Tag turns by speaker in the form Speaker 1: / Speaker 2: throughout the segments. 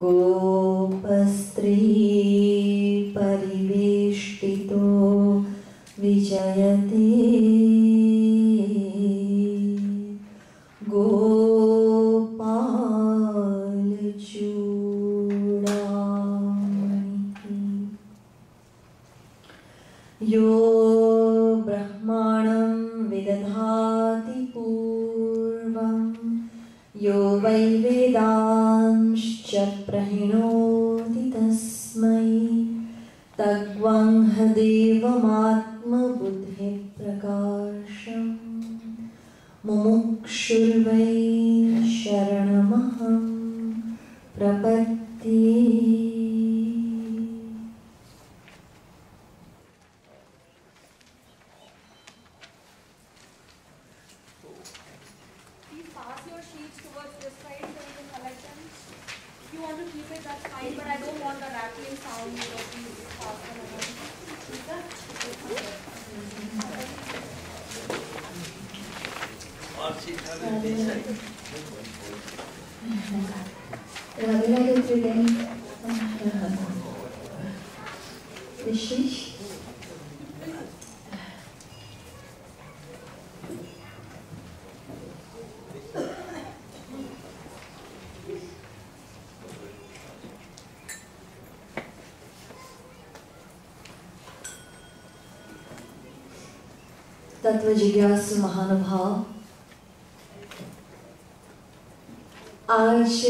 Speaker 1: गोपस्त्री परिवेष्टितो विजयते गोपालचूडामणिः यो ब्रह्माणं विदधाति पूर्वं यो वै वेदांश्च प्रहिणोति तस्मै तद्वंह देवमात्मबुद्धिप्रकाशम् मुमुक्षुर्वै शरणमहं प्रपद्ये। तत्व जिज्ञासु महानुभाव, आज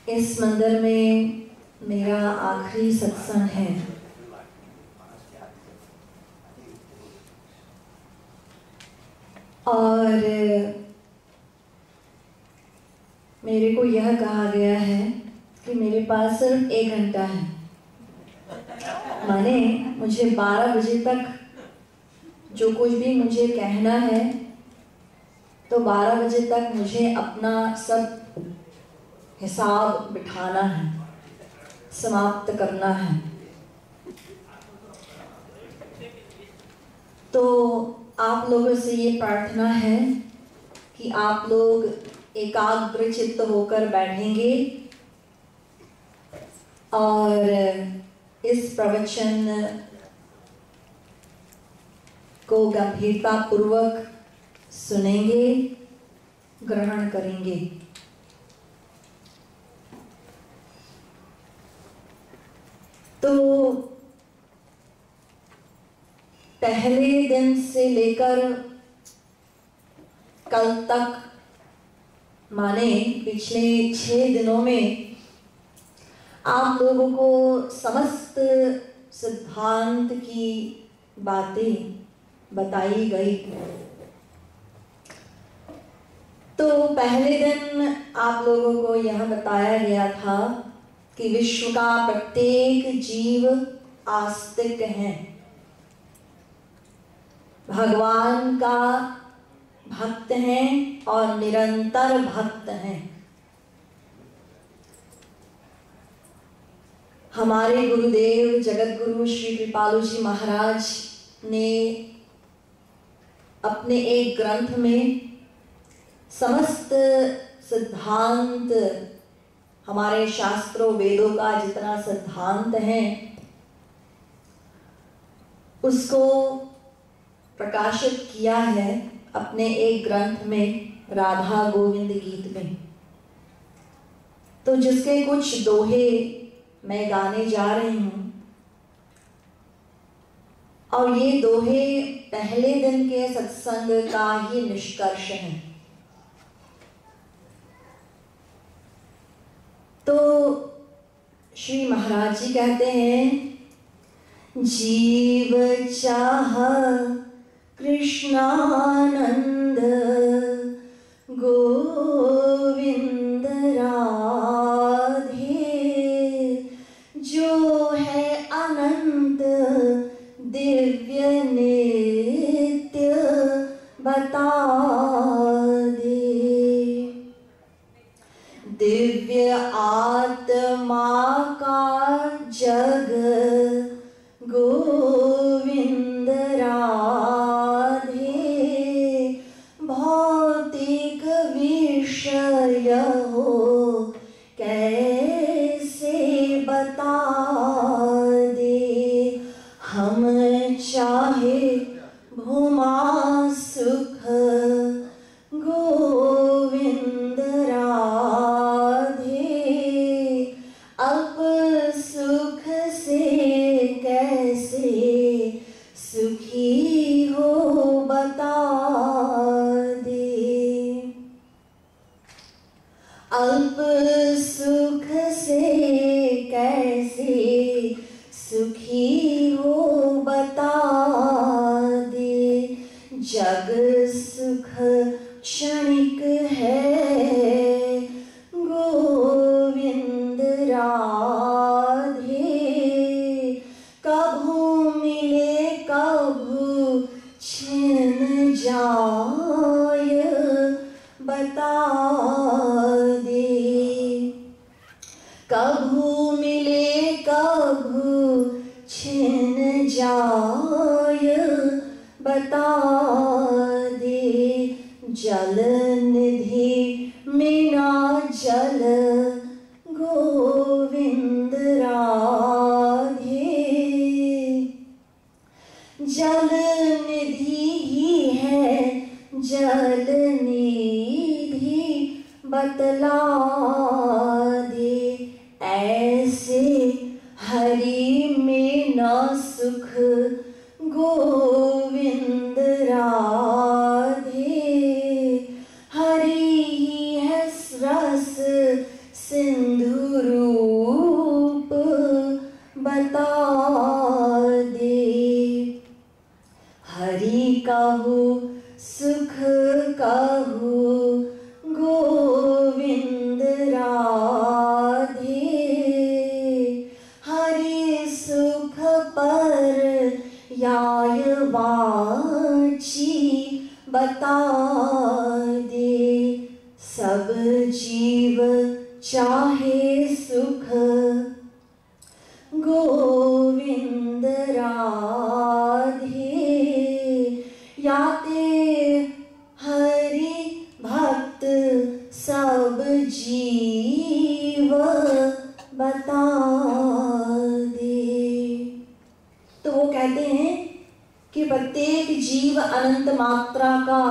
Speaker 1: इस मंदिर में मेरा आखिरी सत्संग है। और मेरे को यह कहा गया है कि मेरे पास सिर्फ 1 घंटा है, माने मुझे 12 बजे तक जो कुछ भी मुझे कहना है तो 12 बजे तक मुझे अपना सब हिसाब बिठाना है, समाप्त करना है। तो आप लोगों से ये प्रार्थना है कि आप लोग एकाग्र चित्त होकर बैठेंगे और इस प्रवचन को गंभीरता पूर्वक सुनेंगे, ग्रहण करेंगे। तो पहले दिन से लेकर कल तक, माने पिछले 6 दिनों में आप लोगों को समस्त सिद्धांत की बातें बताई गई। तो पहले दिन आप लोगों को यह बताया गया था कि विश्व का प्रत्येक जीव आस्तिक है, भगवान का भक्त है और निरंतर भक्त है। हमारे गुरुदेव जगत गुरु श्री कृपालु जी महाराज ने अपने एक ग्रंथ में समस्त सिद्धांत, हमारे शास्त्रों वेदों का जितना सिद्धांत है उसको प्रकाशित किया है अपने एक ग्रंथ में, राधा गोविंद गीत में। तो जिसके कुछ दोहे मैं गाने जा रही हूं, और ये दोहे पहले दिन के सत्संग का ही निष्कर्ष है। तो श्री महाराज जी कहते हैं, जीव चाह कृष्णानंद गोविंद राधे, जो है अनंत दिव्य नित्य बता दे। दिव्य आत्मा का जग गोविंद राधे, भौतिक विषय हो कैसे कैसे बता दे, हम चाहे भूमा सुख गोविंद राधे, अल्प सुख से कैसे सुखी हो बता दे, अल्प सुख से कैसे सुखी हो बता दे, जग सुख क्षणिक है गोविंद राधे, कभू मिले कभू छिन जाय बता दे, कभू मिले कभू छिन जाय बता दे, जल निधि मीना जल गोविंद राधे, जल निधि ही है जल निधि बतला दे, ऐसे हरि में न सुख गोविंद राधे, हरि ही है रस सिंधु रूप बता दे, हरि कहू सुख कहू गोविंद राधे, हरि सुख पर याय वाची बता दे, सब जीव चाहे सुख गोविंद राधे, याते हरि भक्त सब जीव बता दे। तो वो कहते हैं कि प्रत्येक जीव अनंत मात्रा का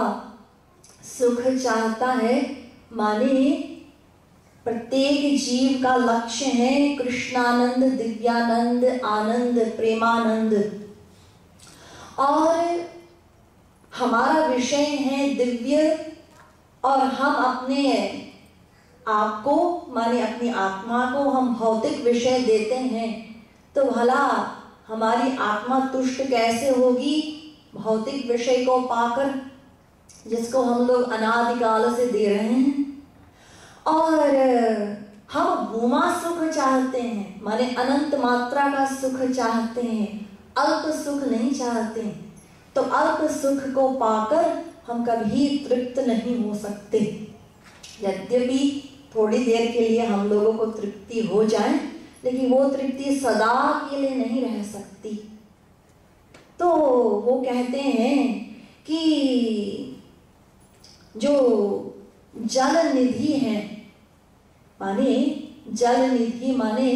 Speaker 1: सुख चाहता है, माने प्रत्येक जीव का लक्ष्य है कृष्णानंद, दिव्यानंद, आनंद, प्रेमानंद। और हमारा विषय है दिव्य, और हम अपने आप को माने अपनी आत्मा को हम भौतिक विषय देते हैं, तो भला हमारी आत्मा तुष्ट कैसे होगी भौतिक विषय को पाकर, जिसको हम लोग अनादिकाल से दे रहे हैं। और हम भूमा सुख चाहते हैं, माने अनंत मात्रा का सुख चाहते हैं, अल्प सुख नहीं चाहते। तो अल्प सुख को पाकर हम कभी तृप्त नहीं हो सकते। यद्यपि थोड़ी देर के लिए हम लोगों को तृप्ति हो जाए, लेकिन वो तृप्ति सदा के लिए नहीं रह सकती। तो वो कहते हैं कि जो जल निधि है, माने जल निधि माने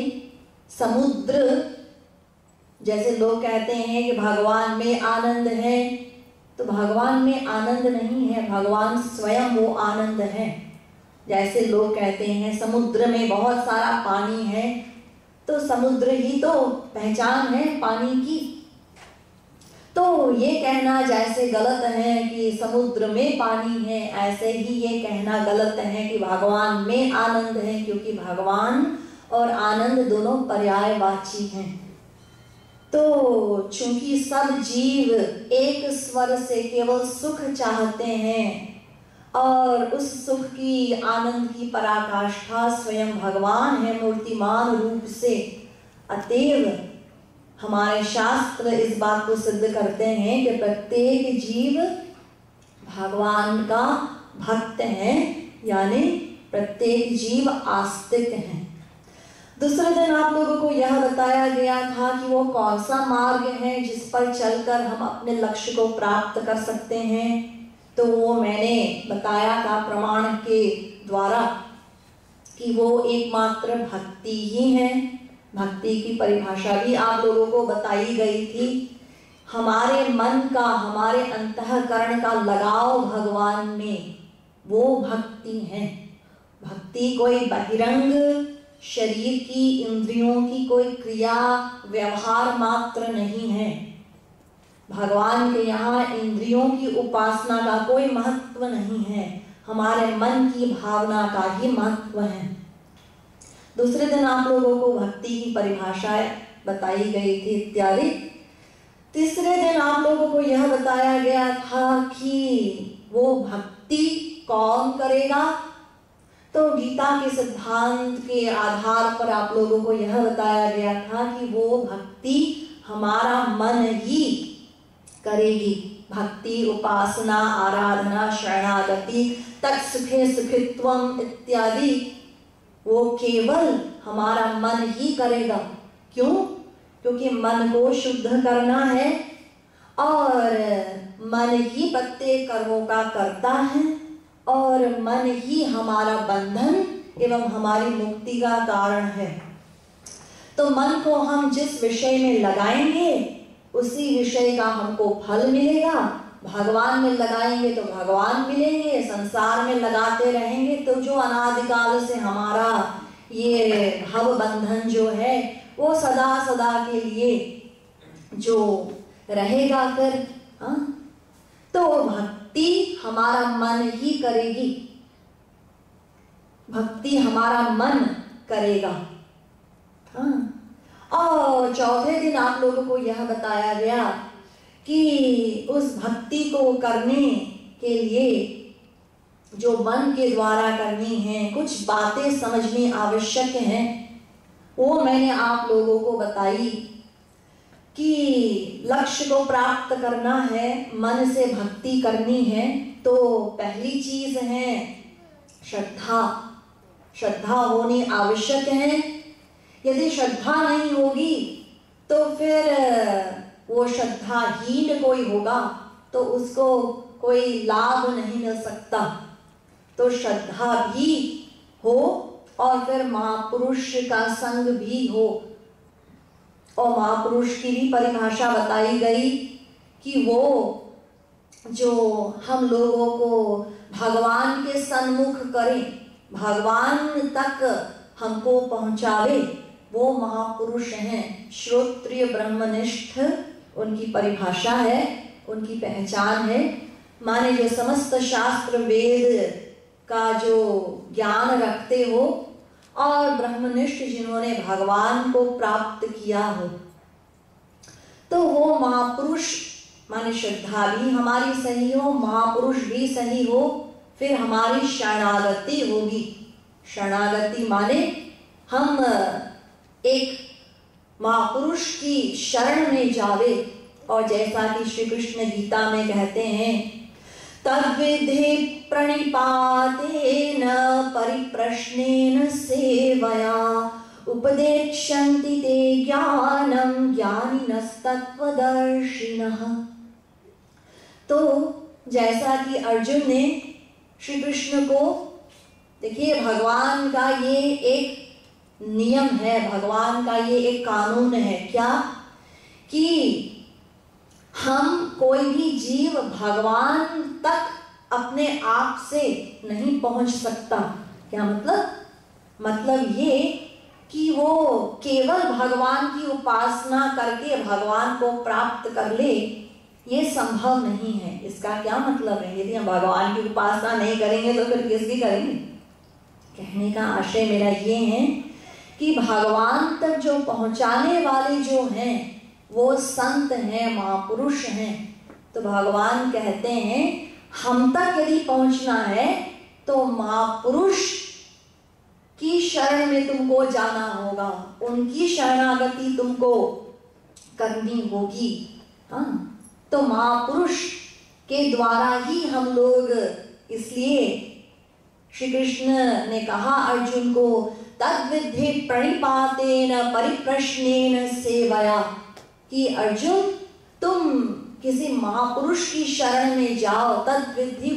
Speaker 1: समुद्र। जैसे लोग कहते हैं कि भगवान में आनंद है, तो भगवान में आनंद नहीं है, भगवान स्वयं वो आनंद है। जैसे लोग कहते हैं समुद्र में बहुत सारा पानी है, तो समुद्र ही तो पहचान है पानी की। तो ये कहना जैसे गलत है कि समुद्र में पानी है, ऐसे ही ये कहना गलत है कि भगवान में आनंद है, क्योंकि भगवान और आनंद दोनों पर्यायवाची हैं। तो चूंकि सब जीव एक स्वर से केवल सुख चाहते हैं, और उस सुख की आनंद की पराकाष्ठा स्वयं भगवान है मूर्तिमान रूप से, अतएव हमारे शास्त्र इस बात को सिद्ध करते हैं कि प्रत्येक जीव भगवान का भक्त है, यानी प्रत्येक जीव आस्तिक है। दूसरे दिन आप लोगों को यह बताया गया था कि वो कौन सा मार्ग है जिस पर चलकर हम अपने लक्ष्य को प्राप्त कर सकते हैं। तो वो मैंने बताया था प्रमाण के द्वारा कि वो एकमात्र भक्ति ही है। भक्ति की परिभाषा भी आप लोगों को बताई गई थी। हमारे मन का, हमारे अंतःकरण का लगाव भगवान में, वो भक्ति है। भक्ति कोई बहिरंग शरीर की, इंद्रियों की कोई क्रिया व्यवहार मात्र नहीं है। भगवान के यहाँ इंद्रियों की उपासना का कोई महत्व नहीं है, हमारे मन की भावना का ही महत्व है। दूसरे दिन आप लोगों को भक्ति की परिभाषा बताई गई थी इत्यादि। तीसरे दिन आप लोगों को यह बताया गया था कि वो भक्ति कौन करेगा। तो गीता के सिद्धांत के आधार पर आप लोगों को यह बताया गया था कि वो भक्ति हमारा मन ही करेगी। भक्ति, उपासना, आराधना, शरणागति, तत्सुखे सुखित्वम इत्यादि वो केवल हमारा मन ही करेगा। क्यों? क्योंकि मन को शुद्ध करना है और मन ही प्रत्येक कर्मों का करता है और मन ही हमारा बंधन एवं हमारी मुक्ति का कारण है। तो मन को हम जिस विषय में लगाएंगे उसी विषय का हमको फल मिलेगा। भगवान में लगाएंगे तो भगवान मिलेंगे, संसार में लगाते रहेंगे तो जो अनादिकाल से हमारा ये भव बंधन जो है वो सदा सदा के लिए जो रहेगा फिर। तो भक्ति हमारा मन ही करेगी, भक्ति हमारा मन करेगा। और चौथे दिन आप लोगों को यह बताया गया कि उस भक्ति को करने के लिए जो मन के द्वारा करनी है, कुछ बातें समझनी आवश्यक हैं। वो मैंने आप लोगों को बताई कि लक्ष्य को प्राप्त करना है, मन से भक्ति करनी है, तो पहली चीज है श्रद्धा। श्रद्धा होनी आवश्यक है। यदि श्रद्धा नहीं होगी तो फिर वो श्रद्धाहीन कोई होगा तो उसको कोई लाभ नहीं मिल सकता। तो श्रद्धा भी हो और फिर महापुरुष का संग भी हो। और महापुरुष की भी परिभाषा बताई गई कि वो जो हम लोगों को भगवान के सन्मुख करें, भगवान तक हमको पहुंचावे, वो महापुरुष हैं। श्रोत्रिय ब्रह्मनिष्ठ उनकी परिभाषा है, उनकी पहचान है। माने जो समस्त शास्त्र वेद का जो ज्ञान रखते हो और ब्रह्मनिष्ठ जिन्होंने भगवान को प्राप्त किया हो, तो वो महापुरुष। माने श्रद्धा भी हमारी सही हो, महापुरुष भी सही हो, फिर हमारी शरणागति होगी। शरणागति माने हम एक महापुरुष की शरण में जावे। और जैसा कि श्री कृष्ण गीता में कहते हैं, तद्विधि प्रणिपातेन परिप्रश्नेन सेवया उपदेक्ष्यन्ति ते ज्ञानं ज्ञानिनस्तत्त्वदर्शिनः। तो जैसा कि अर्जुन ने श्री कृष्ण को, देखिए भगवान का ये एक नियम है, भगवान का ये एक कानून है। क्या? कि हम कोई भी जीव भगवान तक अपने आप से नहीं पहुंच सकता। क्या मतलब? मतलब ये कि वो केवल भगवान की उपासना करके भगवान को प्राप्त कर ले, ये संभव नहीं है। इसका क्या मतलब है? यदि हम भगवान की उपासना नहीं करेंगे तो फिर किसकी करेंगे? कहने का आशय मेरा ये है कि भगवान तक जो पहुंचाने वाले जो हैं वो संत हैं, महापुरुष हैं। तो भगवान कहते हैं हम तक यदि पहुंचना है तो महापुरुष की शरण में तुमको जाना होगा, उनकी शरणागति तुमको करनी होगी। तो महापुरुष के द्वारा ही हम लोग, इसलिए श्री कृष्ण ने कहा अर्जुन को, तद्विधि प्रणिपातेन परिप्रश्नेन सेवया, कि अर्जुन तुम किसी महापुरुष की शरण में जाओ। तद्विधि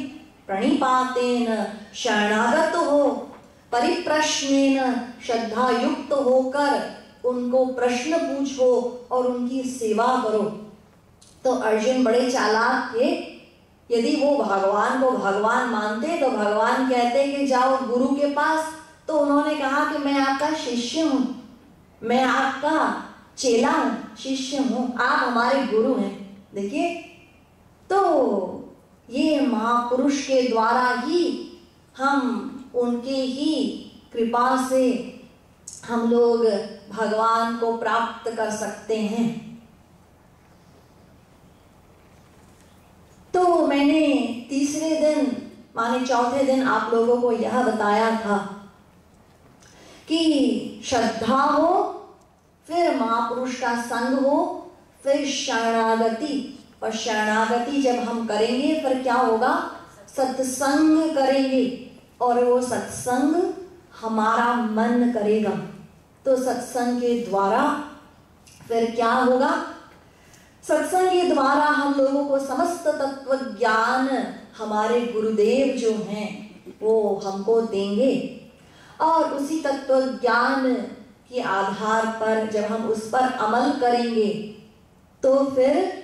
Speaker 1: प्रणिपातेन, शरणागत हो, परिप्रश्नेन श्रद्धा युक्त होकर उनको प्रश्न पूछो और उनकी सेवा करो। तो अर्जुन बड़े चालाक थे। यदि वो भगवान को भगवान मानते तो भगवान कहते कि जाओ गुरु के पास, तो उन्होंने कहा कि मैं आपका शिष्य हूँ, मैं आपका चेला हूँ, शिष्य हूँ, आप हमारे गुरु हैं। देखिए, तो ये महापुरुष के द्वारा ही हम उनके ही कृपा से हम लोग भगवान को प्राप्त कर सकते हैं। तो मैंने तीसरे दिन माने चौथे दिन आप लोगों को यह बताया था कि श्रद्धा हो, फिर महापुरुष का संग हो, फिर शरणागति। और शरणागति जब हम करेंगे फिर क्या होगा? सत्संग करेंगे और वो सत्संग हमारा मन करेगा। तो सत्संग के द्वारा फिर क्या होगा? सत्संग के द्वारा हम लोगों को समस्त तत्व ज्ञान हमारे गुरुदेव जो हैं वो हमको देंगे, और उसी तत्व ज्ञान के आधार पर जब हम उस पर अमल करेंगे तो फिर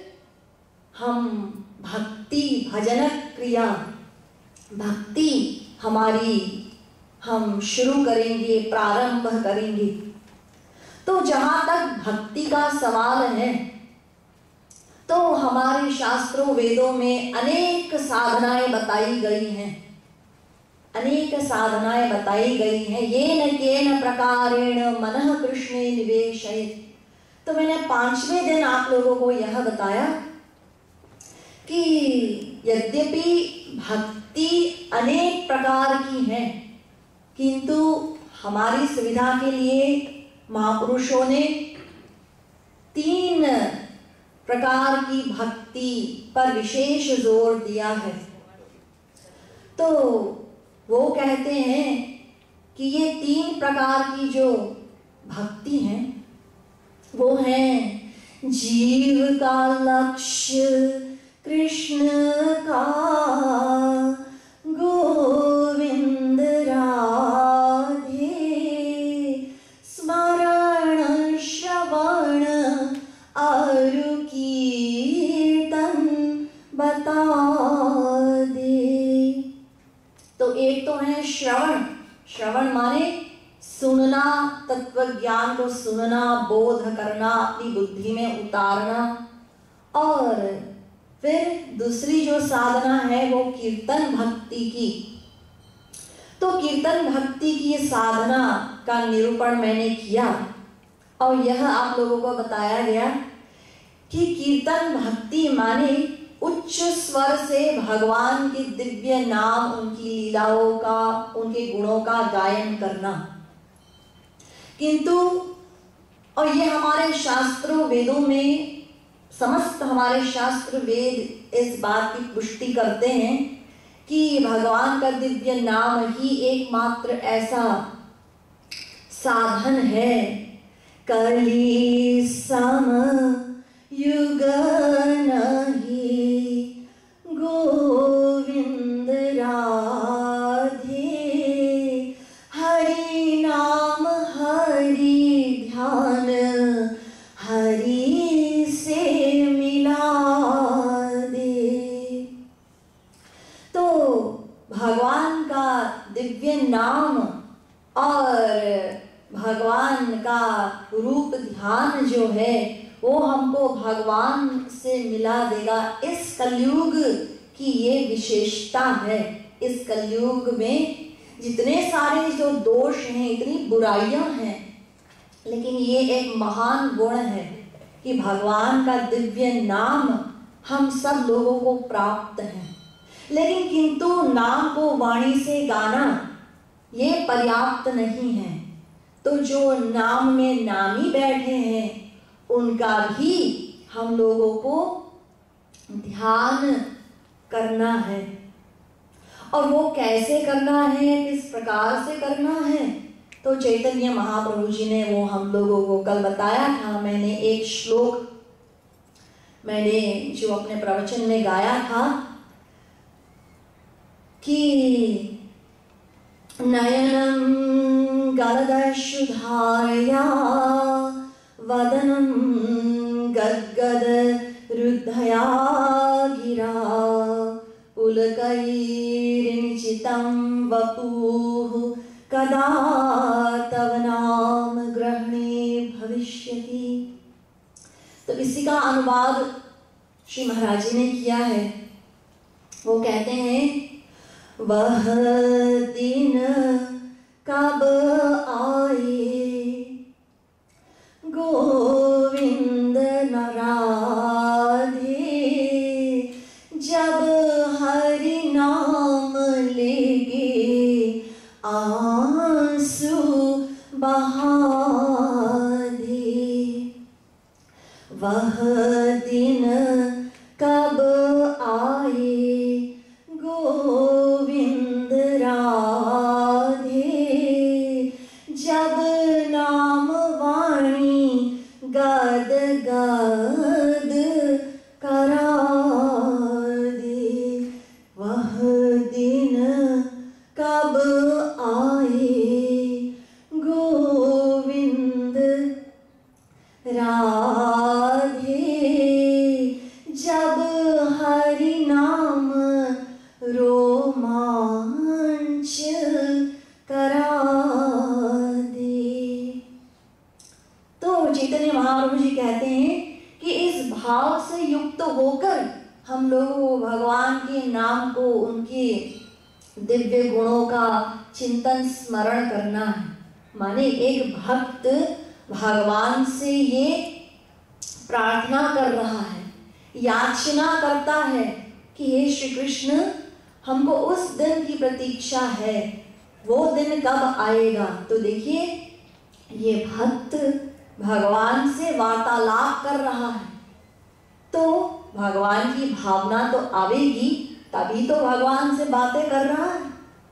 Speaker 1: हम भक्ति भजन क्रिया, भक्ति हमारी हम शुरू करेंगे, प्रारंभ करेंगे। तो जहाँ तक भक्ति का सवाल है तो हमारे शास्त्रों वेदों में अनेक साधनाएं बताई गई हैं, अनेक साधनाएं बताई गई हैं। येन केन प्रकारेण मनः कृष्णे निवेशयेत्। तो मैंने 5वें दिन आप लोगों को यह बताया कि यद्यपि भक्ति अनेक प्रकार की है, किंतु हमारी सुविधा के लिए महापुरुषों ने 3 प्रकार की भक्ति पर विशेष जोर दिया है। तो वो कहते हैं कि ये 3 प्रकार की जो भक्ति है वो है जीव का लक्ष्य कृष्ण का, गोविंद राधे, स्मरण श्रवण और कीर्तन बता दे। तो एक तो है श्रवण। श्रवण माने सुनना, तत्व ज्ञान को सुनना, बोध करना, अपनी बुद्धि में उतारना। और फिर दूसरी जो साधना है वो कीर्तन भक्ति की। तो कीर्तन भक्ति की साधना का निरूपण मैंने किया और यह आप लोगों को बताया गया कि कीर्तन भक्ति माने उच्च स्वर से भगवान के दिव्य नाम, उनकी लीलाओं का, उनके गुणों का गायन करना। किंतु और ये हमारे शास्त्रों वेदों में, समस्त हमारे शास्त्र वेद इस बात की पुष्टि करते हैं कि भगवान का दिव्य नाम ही एकमात्र ऐसा साधन है। कली सम युग नहीं गोविंद राधे, हरि नाम हरि ध्यान हरि से मिला दे। तो भगवान का दिव्य नाम और भगवान का रूप ध्यान जो है वो हमको भगवान से मिला देगा। इस कलयुग की ये विशेषता है। इस कलयुग में जितने सारे जो दोष हैं, इतनी बुराइयां हैं, लेकिन ये एक महान गुण है कि भगवान का दिव्य नाम हम सब लोगों को प्राप्त है। लेकिन किंतु नाम को वाणी से गाना ये पर्याप्त नहीं है। तो जो नाम में नामी बैठे हैं उनका भी हम लोगों को ध्यान करना है। और वो कैसे करना है, किस प्रकार से करना है, तो चैतन्य महाप्रभु जी ने वो हम लोगों को कल बताया था। मैंने एक श्लोक मैंने जो अपने प्रवचन में गाया था कि नयनं गलदश्रुधारया वदनं गद्गदरुद्धया गिरा पुलकैर्निचितं वपुः कदा तव नाम ग्रहणे भविष्यति। तो इसी का अनुवाद श्री महाराज जी ने किया है। वो कहते हैं, वह दिन कब आए गोविंद न राधे, जब हरि नाम लेके आंसू बहा दे। वह दिन कब आए गोविंद राधे, जब नाम वाणी गद गद करा दे। वह दिन कब आए गोविंद राधे, जब हरि नाम रोमांच करा दे। तो चैतन्य महाप्रभु जी कहते हैं कि इस भाव से युक्त होकर हम लोगों को भगवान के नाम को, उनके दिव्य गुणों का चिंतन स्मरण करना है। माने एक भक्त भगवान से ये प्रार्थना कर रहा है, याचना करता है कि हे श्री कृष्ण, हमको उस दिन की प्रतीक्षा है, वो दिन कब आएगा। तो देखिए, ये भक्त भगवान से वार्तालाप कर रहा है, तो भगवान की भावना तो आवेगी, तभी तो भगवान से बातें कर रहा है।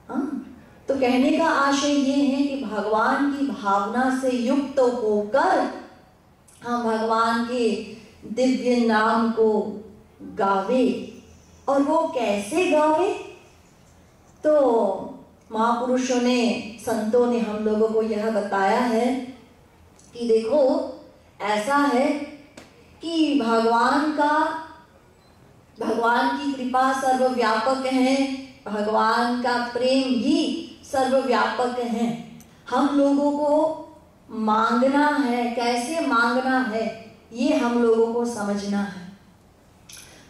Speaker 1: हाँ, तो कहने का आशय ये है कि भगवान की भावना से युक्त होकर हम भगवान के दिव्य नाम को गावे। और वो कैसे गावे? तो महापुरुषों ने, संतों ने हम लोगों को यह बताया है कि देखो, ऐसा है कि भगवान की कृपा सर्वव्यापक है, भगवान का प्रेम भी सर्वव्यापक है। हम लोगों को मांगना है, कैसे मांगना है, ये हम लोगों को समझना है।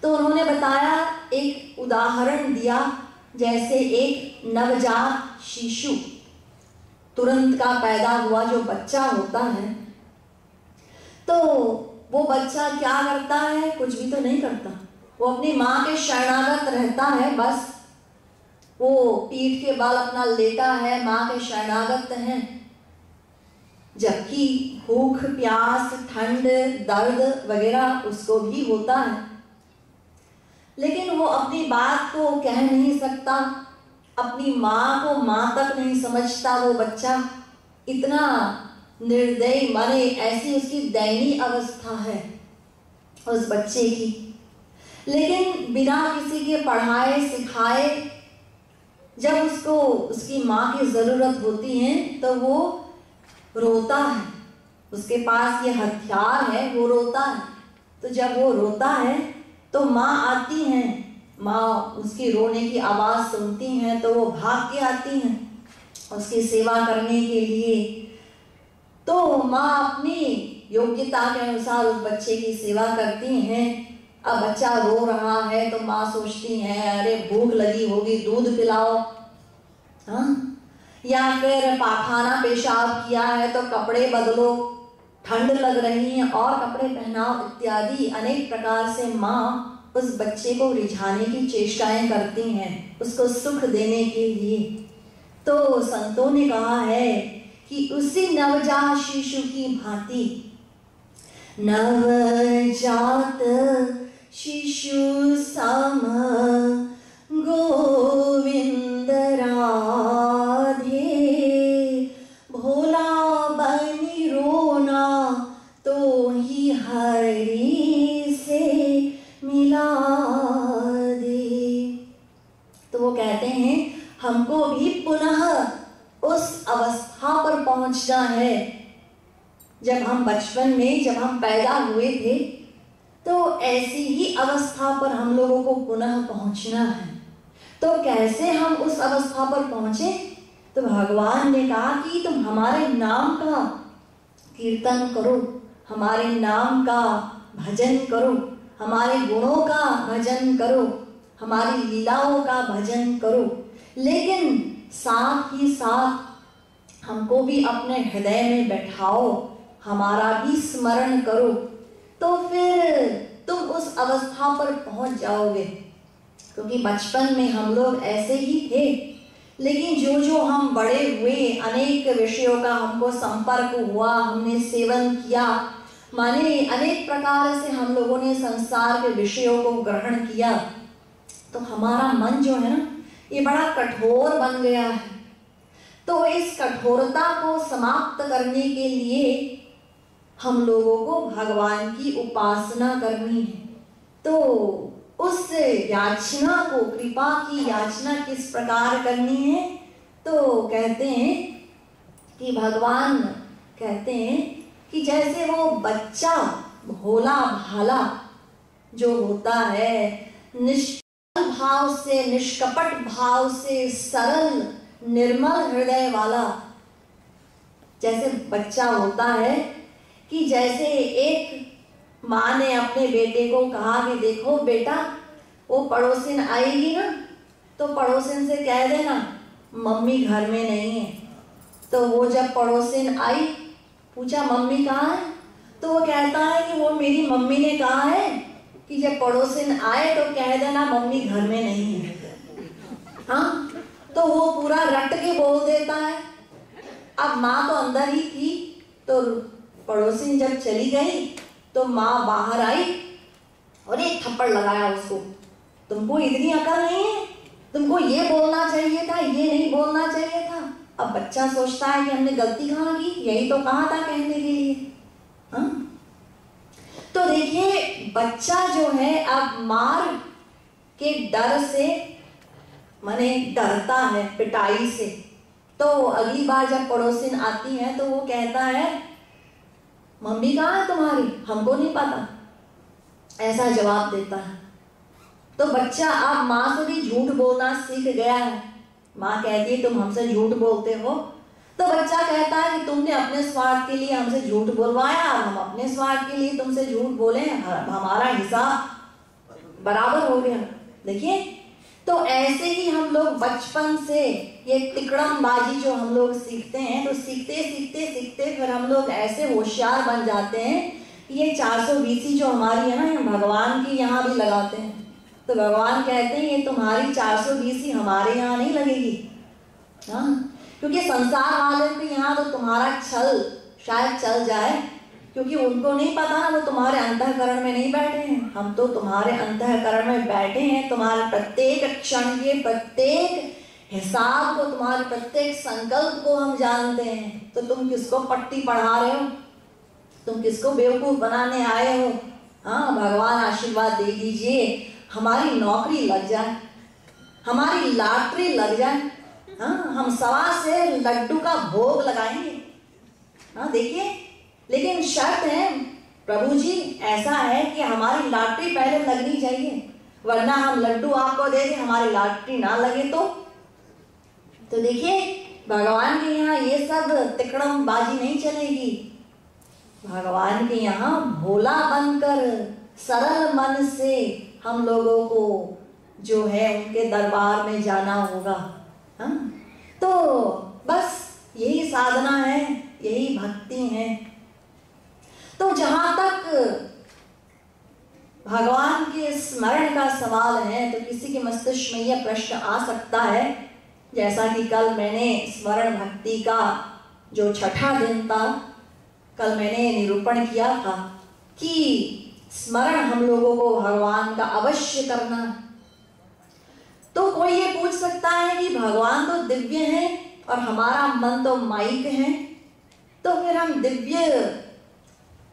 Speaker 1: तो उन्होंने बताया, एक उदाहरण दिया, जैसे एक नवजात शिशु, तुरंत का पैदा हुआ जो बच्चा होता है, तो वो बच्चा क्या करता है? कुछ भी तो नहीं करता, वो अपनी माँ के शरणागत रहता है। बस वो पीठ के बल अपना लेटा है, माँ के शरणागत है। जबकि भूख, प्यास, ठंड, दर्द वगैरह उसको भी होता है, लेकिन वो अपनी बात को कह नहीं सकता, अपनी माँ को माँ तक नहीं समझता। वो बच्चा इतना निर्दयी, माने ऐसी उसकी दयनीय अवस्था है उस बच्चे की। लेकिन बिना किसी के पढ़ाए सिखाए, जब उसको उसकी माँ की ज़रूरत होती है तो वो रोता है। उसके पास ये हथियार है, वो रोता है। तो जब वो रोता है तो माँ आती हैं, माँ उसकी रोने की आवाज़ सुनती हैं तो वो भाग के आती हैं उसकी सेवा करने के लिए। तो माँ अपनी योग्यता के अनुसार उस बच्चे की सेवा करती हैं। अब बच्चा रो रहा है तो माँ सोचती है, अरे भूख लगी होगी, दूध पिलाओ, हाँ, या फिर पाखाना पेशाब किया है तो कपड़े बदलो, ठंड लग रही है और कपड़े पहनाओ, इत्यादि अनेक प्रकार से माँ उस बच्चे को रिझाने की चेष्टाएं करती हैं, उसको सुख देने के लिए। तो संतों ने कहा है कि उसी नवजात शिशु की भांति, नवजात शिशु सम गोविंद राधे, भोला बनी रोना तो ही हरि से मिला दे। तो वो कहते हैं, हमको भी पुनः जब हम बचपन में जब हम पैदा हुए थे तो ऐसी ही अवस्था पर हम लोगों को पुनः पहुंचना है। तो कैसे हम उस अवस्था पर पहुंचे? तो भगवान ने कहा कि तुम हमारे नाम का कीर्तन करो, हमारे नाम का भजन करो, हमारे गुणों का भजन करो, हमारी लीलाओं का भजन करो, लेकिन साथ ही साथ हमको भी अपने हृदय में बैठाओ, हमारा भी स्मरण करो, तो फिर तुम उस अवस्था पर पहुंच जाओगे। क्योंकि बचपन में हम लोग ऐसे ही थे, लेकिन जो जो हम बड़े हुए, अनेक विषयों का हमको संपर्क हुआ, हमने सेवन किया, माने अनेक प्रकार से हम लोगों ने संसार के विषयों को ग्रहण किया, तो हमारा मन जो है ना ये बड़ा कठोर बन गया है। तो इस कठोरता को समाप्त करने के लिए हम लोगों को भगवान की उपासना करनी है। तो उस याचना को, कृपा की याचना किस प्रकार करनी है? तो कहते हैं कि भगवान कहते हैं कि जैसे वो बच्चा भोला भाला जो होता है, निष्कल भाव से, निष्कपट भाव से, सरल निर्मल हृदय वाला जैसे बच्चा होता है, कि जैसे एक माँ ने अपने बेटे को कहा कि देखो बेटा, वो पड़ोसिन आएगी ना तो पड़ोसिन से कह देना मम्मी घर में नहीं है। तो वो जब पड़ोसिन आई, पूछा मम्मी कहाँ है? तो वो कहता है कि वो मेरी मम्मी ने कहा है कि जब पड़ोसिन आए तो कह देना मम्मी घर में नहीं है। हाँ, तो वो पूरा रट के बोल देता है। अब माँ तो अंदर ही थी, तो पड़ोसिन जब चली गई तो माँ बाहर आई और एक थप्पड़ लगाया उसको। तुमको इतनी अकल नहीं है? तुमको ये बोलना चाहिए था, ये नहीं बोलना चाहिए था। अब बच्चा सोचता है कि हमने गलती कहाँ की, यही तो कहा था कहने के लिए। हाँ? तो देखिए, बच्चा जो है अब मार के डर से माने डरता है, पिटाई से। तो अगली बार जब पड़ोसिन आती है तो वो कहता है मम्मी कहाँ है तुम्हारी, हमको नहीं पता, ऐसा जवाब देता है। तो बच्चा अब माँ से भी झूठ बोलना सीख गया है। माँ कहती है तुम हमसे झूठ बोलते हो, तो बच्चा कहता है कि तुमने अपने स्वार्थ के लिए हमसे झूठ बोलवाया, और हम अपने स्वार्थ के लिए तुमसे झूठ बोले, हमारा हिसाब बराबर हो गया। देखिए, तो ऐसे ही हम लोग बचपन से ये तिकड़मबाजी जो हम लोग सीखते हैं, तो सीखते सीखते सीखते फिर हम लोग ऐसे होशियार बन जाते हैं। ये 420 जो हमारी है ना, भगवान की यहाँ भी लगाते हैं। तो भगवान कहते हैं ये तुम्हारी 420 हमारे यहाँ नहीं लगेगी। हाँ, क्योंकि संसार वाले के यहाँ तो तुम्हारा छल शायद चल जाए, क्योंकि उनको नहीं पता ना, वो तुम्हारे अंतःकरण में नहीं बैठे हैं। हम तो तुम्हारे अंतःकरण में बैठे हैं। तुम्हारे प्रत्येक क्षण के प्रत्येक हिसाब को, तुम्हारे प्रत्येक संकल्प को हम जानते हैं। तो तुम किसको पट्टी पढ़ा रहे हो? तुम किसको बेवकूफ बनाने आए हो? हाँ, भगवान आशीर्वाद दे दीजिए, हमारी नौकरी लग जाए, हमारी लॉटरी लग जाए। हाँ, हम 1.25 से लड्डू का भोग लगाएंगे। हाँ, देखिए, लेकिन शर्त है प्रभु जी, ऐसा है कि हमारी लॉटरी पहले लगनी चाहिए, वरना हम लड्डू आपको दे दें, हमारी लॉटरी ना लगे तो देखिए, भगवान के यहाँ ये सब तिकड़मबाजी नहीं चलेगी। भगवान के यहाँ भोला बनकर सरल मन से हम लोगों को जो है उनके दरबार में जाना होगा। हाँ? तो बस यही साधना है, यही भक्ति है। तो जहां तक भगवान के स्मरण का सवाल है, तो किसी के मस्तिष्क में यह प्रश्न आ सकता है, जैसा कि कल मैंने स्मरण भक्ति का जो छठा दिन था, कल मैंने निरूपण किया था कि स्मरण हम लोगों को भगवान का अवश्य करना। तो कोई ये पूछ सकता है कि भगवान तो दिव्य है और हमारा मन तो माइक है, तो फिर हम दिव्य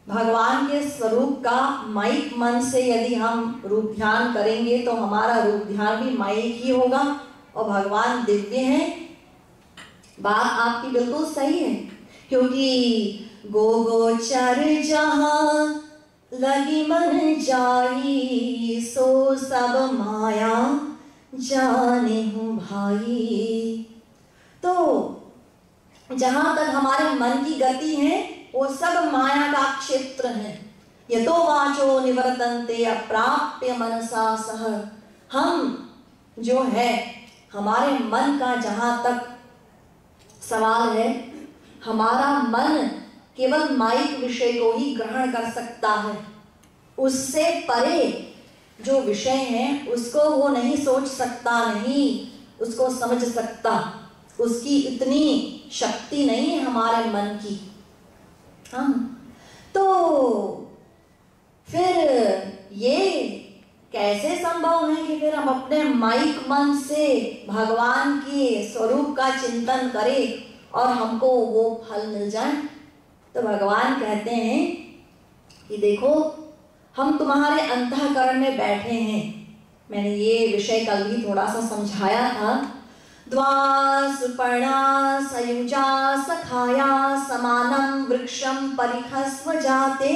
Speaker 1: भगवान के स्वरूप का माइक मन से यदि हम रूप ध्यान करेंगे तो हमारा रूप ध्यान भी माइक ही होगा और भगवान दिव्य है। बात आपकी बिल्कुल सही है, क्योंकि गोचर जहाँ लगी मन जाई, सो सब माया जाने हूँ भाई। तो जहां तक हमारे मन की गति है वो सब माया का क्षेत्र है। यतो वाचो निवर्तन्ते अप्राप्य मनसा सह। हम जो है हमारे मन का जहां तक सवाल है, हमारा मन केवल माइक विषय को ही ग्रहण कर सकता है, उससे परे जो विषय है उसको वो नहीं सोच सकता, नहीं उसको समझ सकता, उसकी इतनी शक्ति नहीं है हमारे मन की। हम तो फिर ये कैसे संभव है कि फिर हम अपने माइक मन से भगवान के स्वरूप का चिंतन करें और हमको वो फल मिल जाए? तो भगवान कहते हैं कि देखो हम तुम्हारे अंतःकरण में बैठे हैं। मैंने ये विषय कल भी थोड़ा सा समझाया था। द्वासुपर्णा सयुजा सखाया समानं वृक्षं परिखस्व जाते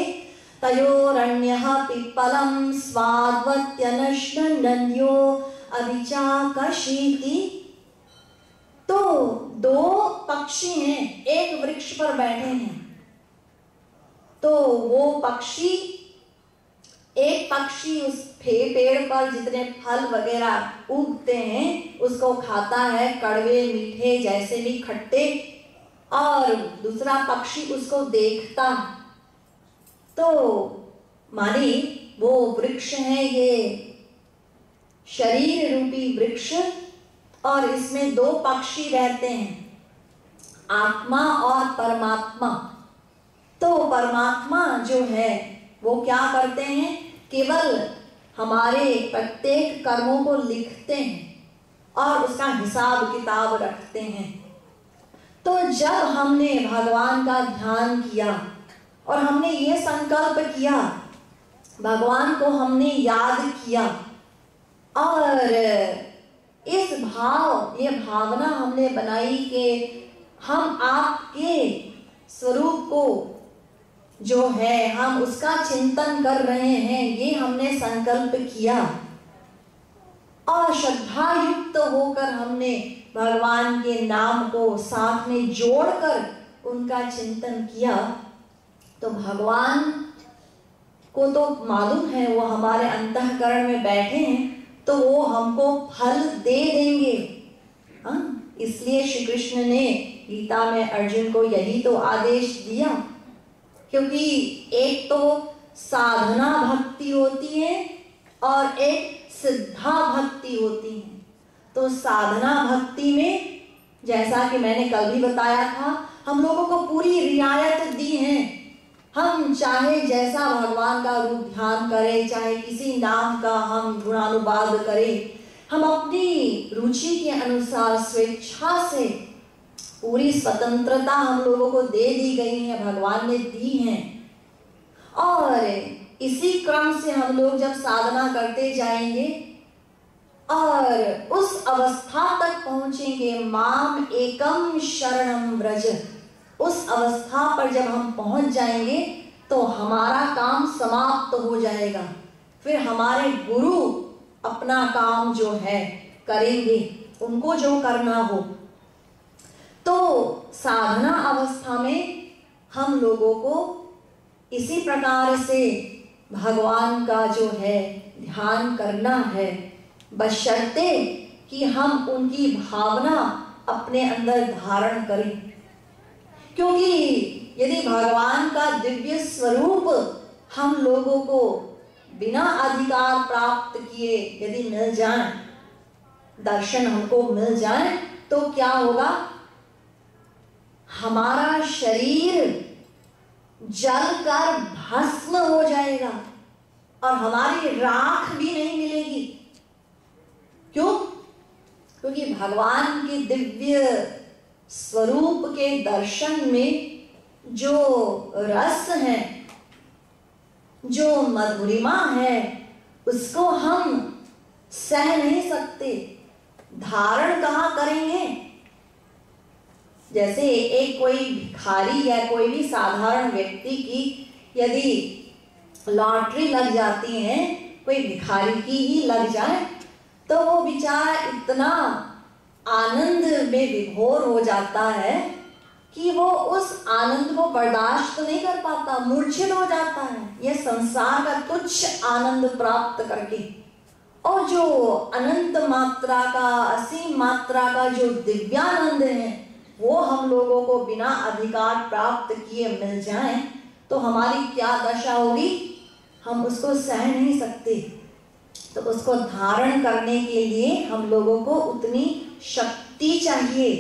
Speaker 1: तयोरन्यः पिप्पलं स्वाद्वत्यनश्नन्यो अभिचाकशीति। तो दो पक्षी हैं, एक वृक्ष पर बैठे हैं। तो वो पक्षी, एक पक्षी उस पेड़ पर जितने फल वगैरह उगते हैं उसको खाता है, कड़वे मीठे जैसे भी खट्टे, और दूसरा पक्षी उसको देखता। तो मानी वो वृक्ष है ये शरीर रूपी वृक्ष, और इसमें दो पक्षी रहते हैं, आत्मा और परमात्मा। तो परमात्मा जो है वो क्या करते हैं, केवल हमारे प्रत्येक कर्मों को लिखते हैं और उसका हिसाब किताब रखते हैं। तो जब हमने भगवान का ध्यान किया और हमने ये संकल्प किया, भगवान को हमने याद किया, और इस भाव, ये भावना हमने बनाई कि हम आपके स्वरूप को जो है हम उसका चिंतन कर रहे हैं, ये हमने संकल्प किया, और श्रद्धा युक्त होकर हमने भगवान के नाम को साथ में जोड़कर उनका चिंतन किया। तो भगवान को तो मालूम है वो हमारे अंतःकरण में बैठे हैं, तो वो हमको फल दे देंगे। इसलिए श्री कृष्ण ने गीता में अर्जुन को यही तो आदेश दिया, क्योंकि एक तो साधना भक्ति होती है और एक सिद्धा भक्ति होती है। तो साधना भक्ति में, जैसा कि मैंने कल भी बताया था, हम लोगों को पूरी रियायत दी है। हम चाहे जैसा भगवान का रूप ध्यान करें, चाहे किसी नाम का हम गुणानुवाद करें, हम अपनी रुचि के अनुसार स्वेच्छा से, पूरी स्वतंत्रता हम लोगों को दे दी गई है, भगवान ने दी है। और इसी क्रम से हम लोग जब साधना करते जाएंगे और उस अवस्था तक पहुंचेंगे, माम एकम शरणम व्रज, उस अवस्था पर जब हम पहुंच जाएंगे तो हमारा काम समाप्त हो जाएगा। फिर हमारे गुरु अपना काम जो है करेंगे, उनको जो करना हो। तो साधना अवस्था में हम लोगों को इसी प्रकार से भगवान का जो है ध्यान करना है, बशर्ते कि हम उनकी भावना अपने अंदर धारण करें। क्योंकि यदि भगवान का दिव्य स्वरूप हम लोगों को बिना अधिकार प्राप्त किए यदि मिल जाए, दर्शन हमको मिल जाए, तो क्या होगा, हमारा शरीर जलकर भस्म हो जाएगा और हमारी राख भी नहीं मिलेगी। क्यों? क्योंकि भगवान के दिव्य स्वरूप के दर्शन में जो रस है, जो मधुरिमा है, उसको हम सह नहीं सकते, धारण कहाँ करेंगे? जैसे एक कोई भिखारी या कोई भी साधारण व्यक्ति की यदि लॉटरी लग जाती है, कोई भिखारी की ही लग जाए, तो वो बेचारा इतना आनंद में विभोर हो जाता है कि वो उस आनंद को बर्दाश्त नहीं कर पाता, मूर्छित हो जाता है यह संसार का तुच्छ आनंद प्राप्त करके। और जो अनंत मात्रा का, असीम मात्रा का जो दिव्यानंद है, वो हम लोगों को बिना अधिकार प्राप्त किए मिल जाए तो हमारी क्या दशा होगी, हम उसको सह नहीं सकते। तो उसको धारण करने के लिए हम लोगों को उतनी शक्ति चाहिए,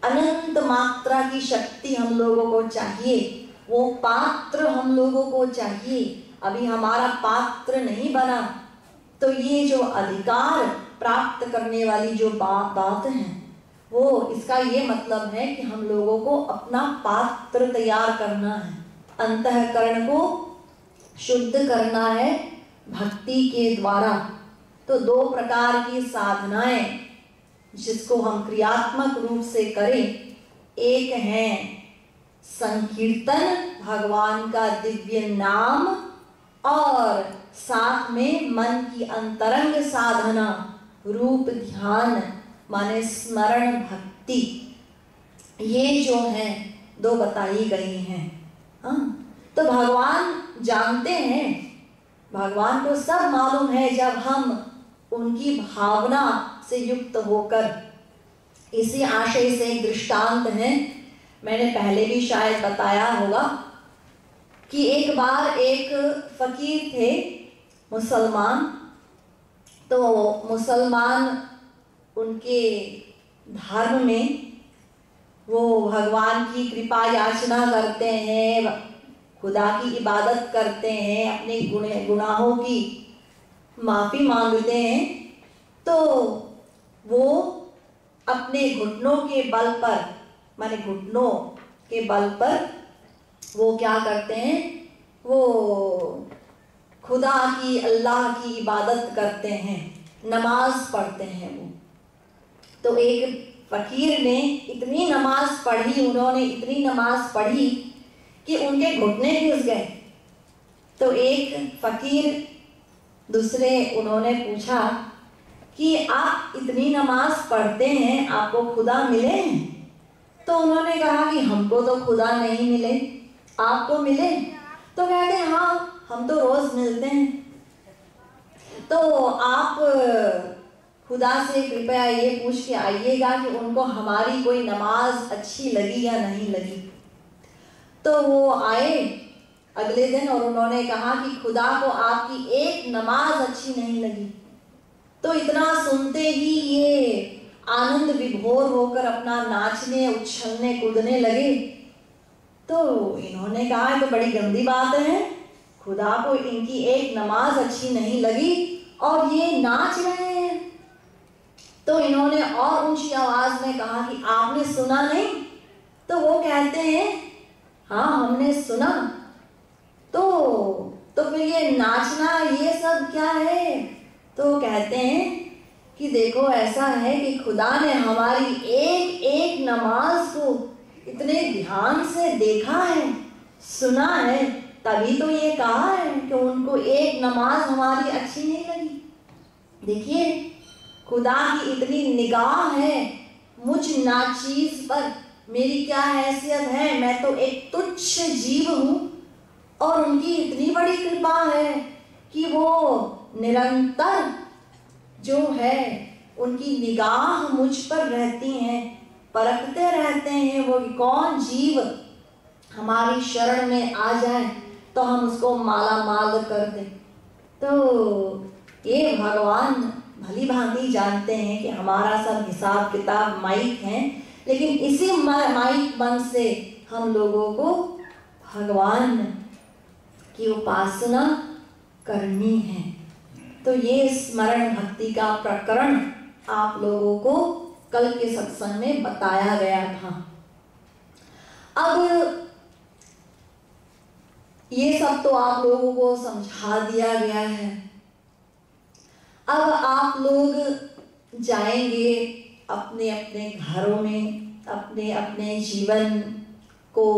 Speaker 1: अनंत मात्रा की शक्ति हम लोगों को चाहिए, वो पात्र हम लोगों को चाहिए। अभी हमारा पात्र नहीं बना, तो ये जो अधिकार प्राप्त करने वाली जो बात है, वो इसका ये मतलब है कि हम लोगों को अपना पात्र तैयार करना है, अंतःकरण को शुद्ध करना है भक्ति के द्वारा। तो दो प्रकार की साधनाएं जिसको हम क्रियात्मक रूप से करें, एक है संकीर्तन, भगवान का दिव्य नाम, और साथ में मन की अंतरंग साधना, रूप ध्यान माने स्मरण भक्ति। ये जो है दो बताई गई हैं। तो भगवान जानते हैं, भगवान को सब मालूम है जब हम उनकी भावना से युक्त होकर। इसी आशय से एक दृष्टांत है, मैंने पहले भी शायद बताया होगा कि एक बार एक फकीर थे मुसलमान। तो मुसलमान उनके धर्म में वो भगवान की कृपा याचना करते हैं, खुदा की इबादत करते हैं, अपने गुनाहों की माफ़ी मांगते हैं। तो वो अपने घुटनों के बल पर, माने घुटनों के बल पर वो क्या करते हैं, वो खुदा की, अल्लाह की इबादत करते हैं, नमाज पढ़ते हैं वो। तो एक फकीर ने इतनी नमाज पढ़ी, उन्होंने इतनी नमाज पढ़ी कि उनके घुटने घिस गए। तो एक फकीर दूसरे उन्होंने पूछा कि आप इतनी नमाज पढ़ते हैं, आपको खुदा मिले हैं? तो उन्होंने कहा कि हमको तो खुदा नहीं मिले, आपको मिले? तो कहते हैं हाँ, हम तो रोज मिलते हैं। तो आप खुदा से कृपया ये पूछ के आइएगा कि उनको हमारी कोई नमाज अच्छी लगी या नहीं लगी। तो वो आए अगले दिन और उन्होंने कहा कि खुदा को आपकी एक नमाज अच्छी नहीं लगी। तो इतना सुनते ही ये आनंद विभोर होकर अपना नाचने, उछलने, कूदने लगे। तो इन्होंने कहा तो बड़ी गंदी बात है, खुदा को इनकी एक नमाज अच्छी नहीं लगी और ये नाच रहे हैं। तो इन्होंने और ऊंची आवाज में कहा कि आपने सुना नहीं? तो वो कहते हैं हाँ हमने सुना। तो फिर ये नाचना ये सब क्या है? तो कहते हैं कि देखो ऐसा है कि खुदा ने हमारी एक एक नमाज को इतने ध्यान से देखा है, सुना है, तभी तो ये कहा है कि उनको एक नमाज हमारी अच्छी नहीं लगी। देखिए खुदा की इतनी निगाह है मुझ नाचीज पर, मेरी क्या हैसियत है, मैं तो एक तुच्छ जीव हूँ, और उनकी इतनी बड़ी कृपा है कि वो निरंतर जो है उनकी निगाह मुझ पर रहती हैं, परखते रहते हैं वो कौन जीव हमारी शरण में आ जाए तो हम उसको माला माल कर दें। तो ये भगवान भली भांति जानते हैं कि हमारा सब हिसाब किताब माइक है, लेकिन इसी माइक मन से हम लोगों को भगवान की उपासना करनी है। तो ये स्मरण भक्ति का प्रकरण आप लोगों को कल के सत्संग में बताया गया था। अब ये सब तो आप लोगों को समझा दिया गया है। अब आप लोग जाएंगे अपने अपने घरों में, अपने अपने जीवन को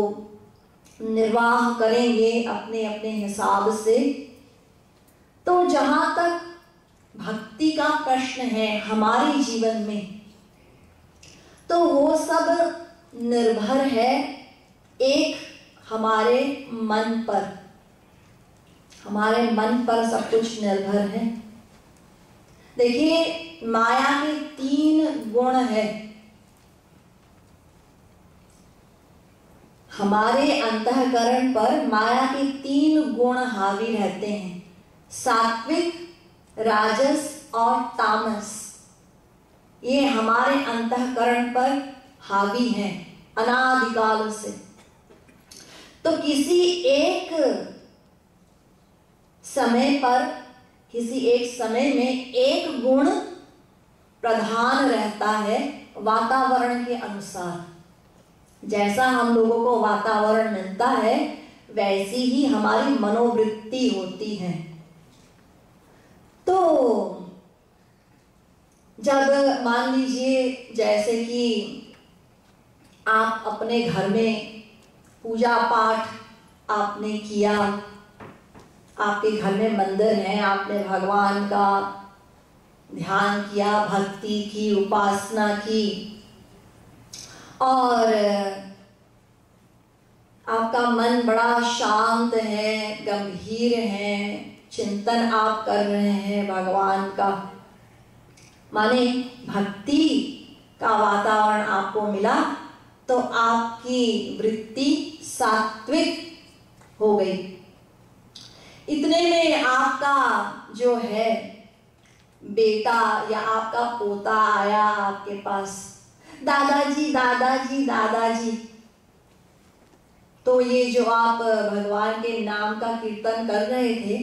Speaker 1: निर्वाह करेंगे अपने अपने हिसाब से। तो जहाँ तक भक्ति का प्रश्न है हमारे जीवन में, तो वो सब निर्भर है एक हमारे मन पर। हमारे मन पर सब कुछ निर्भर है। देखिए, माया के 3 गुण है। हमारे अंतःकरण पर माया के 3 गुण हावी रहते हैं, सात्विक, राजस और तामस। ये हमारे अंतःकरण पर हावी हैं अनादिकाल से। तो किसी एक समय पर, किसी एक समय में एक गुण प्रधान रहता है वातावरण के अनुसार। जैसा हम लोगों को वातावरण मिलता है वैसी ही हमारी मनोवृत्ति होती है। तो जब मान लीजिए जैसे कि आप अपने घर में पूजा पाठ आपने किया, आपके घर में मंदिर है, आपने भगवान का ध्यान किया, भक्ति की, उपासना की, और आपका मन बड़ा शांत है, गंभीर है, चिंतन आप कर रहे हैं भगवान का, माने भक्ति का वातावरण आपको मिला, तो आपकी वृत्ति सात्विक हो गई। इतने में आपका जो है बेटा या आपका पोता आया आपके पास, दादाजी दादाजी दादाजी। तो ये जो आप भगवान के नाम का कीर्तन कर रहे थे,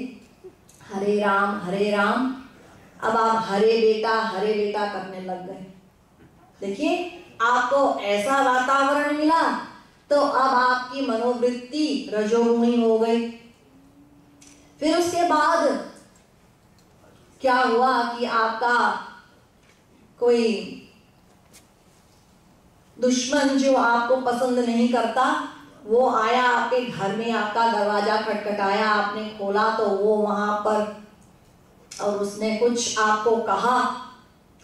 Speaker 1: हरे राम, अब आप हरे बेटा करने लग गए। देखिए, आपको ऐसा वातावरण मिला तो अब आपकी मनोवृत्ति रजोगुणी हो गई। फिर उसके बाद क्या हुआ कि आपका कोई दुश्मन जो आपको पसंद नहीं करता वो आया आपके घर में, आपका दरवाजा खटखटाया, आपने खोला तो वो वहां पर, और उसने कुछ आपको कहा,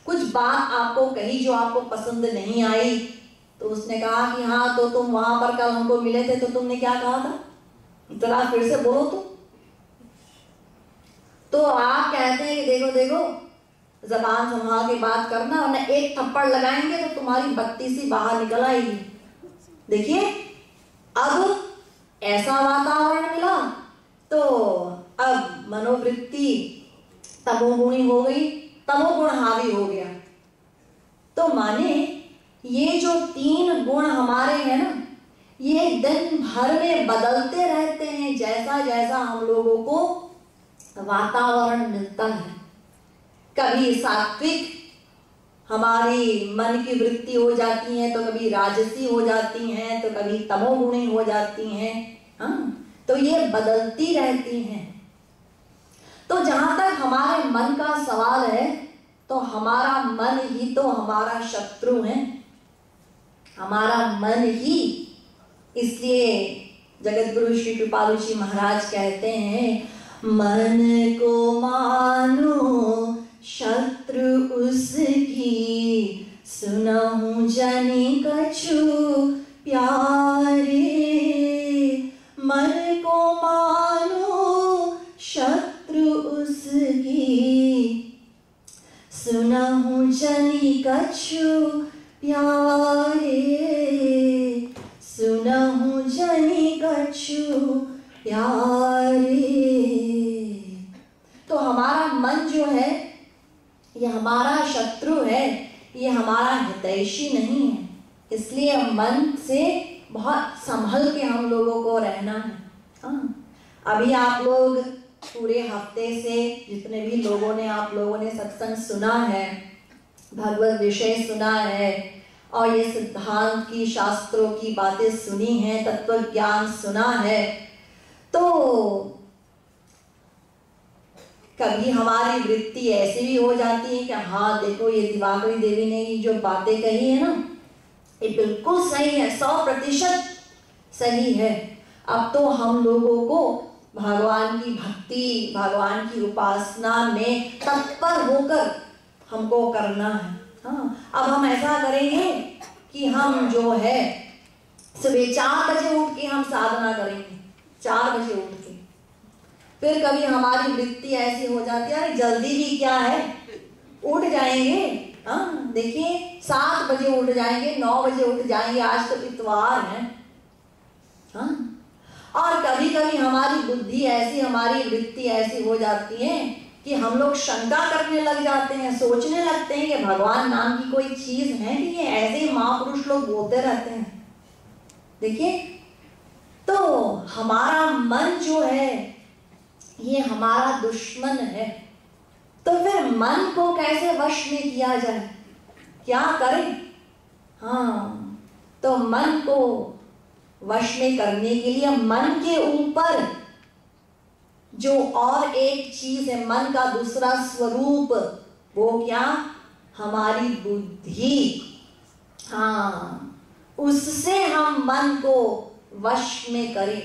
Speaker 1: कुछ बात आपको कही जो आपको पसंद नहीं आई। तो उसने कहा कि हाँ, तो तुम वहां पर कल हमको मिले थे तो तुमने क्या कहा था, जरा फिर से बोलो। तो आप कहते हैं कि देखो देखो, जबान संभाल के बात करना, वरना एक थप्पड़ लगाएंगे तो तुम्हारी बत्ती सी बाहर निकल आएगी। देखिए, अब ऐसा वातावरण मिला तो अब मनोवृत्ति तमोगुणी हो गई, तमोगुण हावी हो गया। तो माने ये जो 3 गुण हमारे हैं ना, ये दिन भर में बदलते रहते हैं जैसा जैसा हम लोगों को वातावरण मिलता है। कभी सात्विक हमारी मन की वृत्ति हो जाती है, तो कभी राजसी हो जाती हैं, तो कभी तमोगुणी हो जाती हैं। हाँ, तो ये बदलती रहती हैं। तो जहां तक हमारे मन का सवाल है, तो हमारा मन ही तो हमारा शत्रु है, हमारा मन ही। इसलिए जगत गुरु श्री कृपालु जी महाराज कहते हैं, मन को मानो शत्रु उसकी, सुनहु जनि कछु प्यारे। मन को मानो शत्रु उसकी, सुनहु जनि कछु प्यारे, सुनहु जनि कछु प्यारे। तो हमारा मन जो है ये हमारा शत्रु है, ये हमारा हितैषी नहीं है। इसलिए मन से बहुत संभल के हम लोगों को रहना है। हाँ, अभी आप लोग पूरे हफ्ते से जितने भी लोगों ने, आप लोगों ने सत्संग सुना है, भगवत विषय सुना है, और ये सिद्धांत की, शास्त्रों की बातें सुनी हैं, तत्व ज्ञान सुना है। तो कभी हमारी वृत्ति ऐसी भी हो जाती है कि हाँ देखो, ये दिवाकरी देवी ने ये जो बातें कही है ना, ये बिल्कुल सही है, 100% सही है। अब तो हम लोगों को भगवान की भक्ति, भगवान की उपासना में तत्पर होकर हमको करना है। हाँ, अब हम ऐसा करेंगे कि हम जो है सुबह 4 बजे उठ के हम साधना करेंगे, 4 बजे उठ के। फिर कभी हमारी वृत्ति ऐसी हो जाती है, जल्दी भी क्या है, उठ जाएंगे। हाँ, देखिए 7 बजे उठ जाएंगे, 9 बजे उठ जाएंगे, आज तो इतवार है। हाँ, और कभी कभी हमारी बुद्धि ऐसी, हमारी वृत्ति ऐसी हो जाती है कि हम लोग शंका करने लग जाते हैं, सोचने लगते हैं कि भगवान नाम की कोई चीज है कि ये ऐसे ही महापुरुष लोग बोलते रहते हैं। देखिए, तो हमारा मन जो है ये हमारा दुश्मन है। तो फिर मन को कैसे वश में किया जाए, क्या करें? हाँ, तो मन को वश में करने के लिए मन के ऊपर जो और एक चीज है, मन का दूसरा स्वरूप, वो क्या? हमारी बुद्धि। हाँ, उससे हम मन को वश में करें।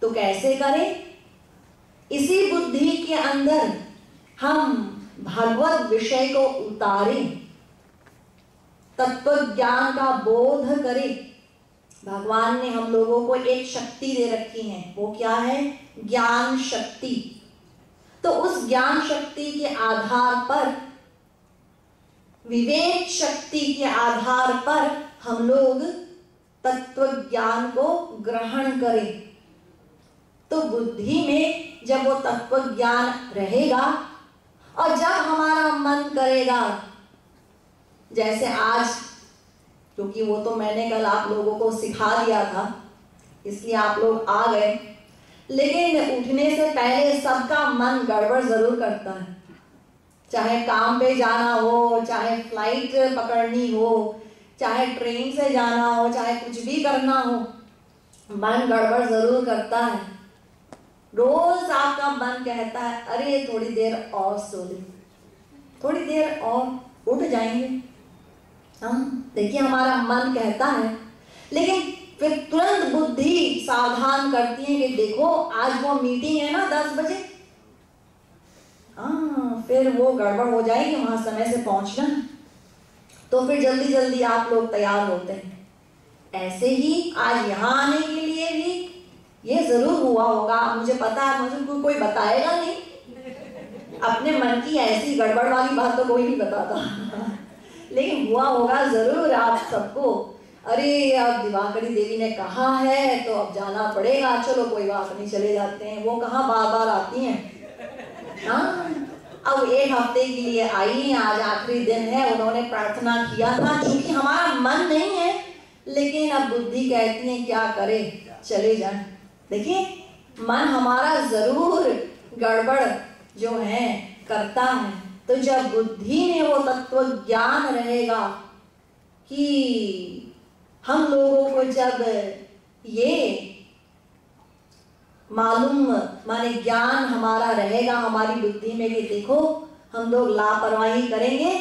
Speaker 1: तो कैसे करें? इसी बुद्धि के अंदर हम भगवत विषय को उतारें, तत्व ज्ञान का बोध करें। भगवान ने हम लोगों को एक शक्ति दे रखी है, वो क्या है? ज्ञान शक्ति। तो उस ज्ञान शक्ति के आधार पर, विवेक शक्ति के आधार पर हम लोग तत्व ज्ञान को ग्रहण करें। तो बुद्धि में जब वो तत्व ज्ञान रहेगा और जब हमारा मन करेगा, जैसे आज, क्योंकि वो तो मैंने कल आप लोगों को सिखा दिया था इसलिए आप लोग आ गए, लेकिन उठने से पहले सबका मन गड़बड़ जरूर करता है। चाहे काम पे जाना हो, चाहे फ्लाइट पकड़नी हो, चाहे ट्रेन से जाना हो, चाहे कुछ भी करना हो, मन गड़बड़ जरूर करता है। रोज आपका मन कहता है अरे थोड़ी देर और सो ले, थोड़ी देर और उठ जाएंगे। हाँ, देखिए हमारा मन कहता है, लेकिन फिर तुरंत बुद्धि सावधान करती है कि देखो आज वो मीटिंग है ना 10 बजे। हाँ, फिर वो गड़बड़ हो जाएगी, वहां समय से पहुंचना। तो फिर जल्दी जल्दी आप लोग तैयार होते हैं। ऐसे ही आज यहाँ आने के लिए भी ये जरूर हुआ होगा, मुझे पता है, मुझे कोई बताएगा नहीं, अपने मन की ऐसी गड़बड़ वाली बात तो कोई नहीं बताता लेकिन हुआ होगा जरूर आप सबको, अरे अब दिवाकरी देवी ने कहा है तो अब जाना पड़ेगा, चलो कोई बात नहीं चले जाते हैं। वो कहाँ बार बार आती हैं। हाँ, अब एक हफ्ते के लिए आई हैं, आज आखिरी दिन है, उन्होंने प्रार्थना किया था, क्योंकि हमारा मन नहीं है, लेकिन अब बुद्धि कहती है क्या करे, चले जाए। देखिए मन हमारा जरूर गड़बड़ जो है करता है। तो जब बुद्धि में वो तत्व ज्ञान रहेगा कि हम लोगों को जब ये मालूम, माने ज्ञान हमारा रहेगा हमारी बुद्धि में कि देखो हम लोग लापरवाही करेंगे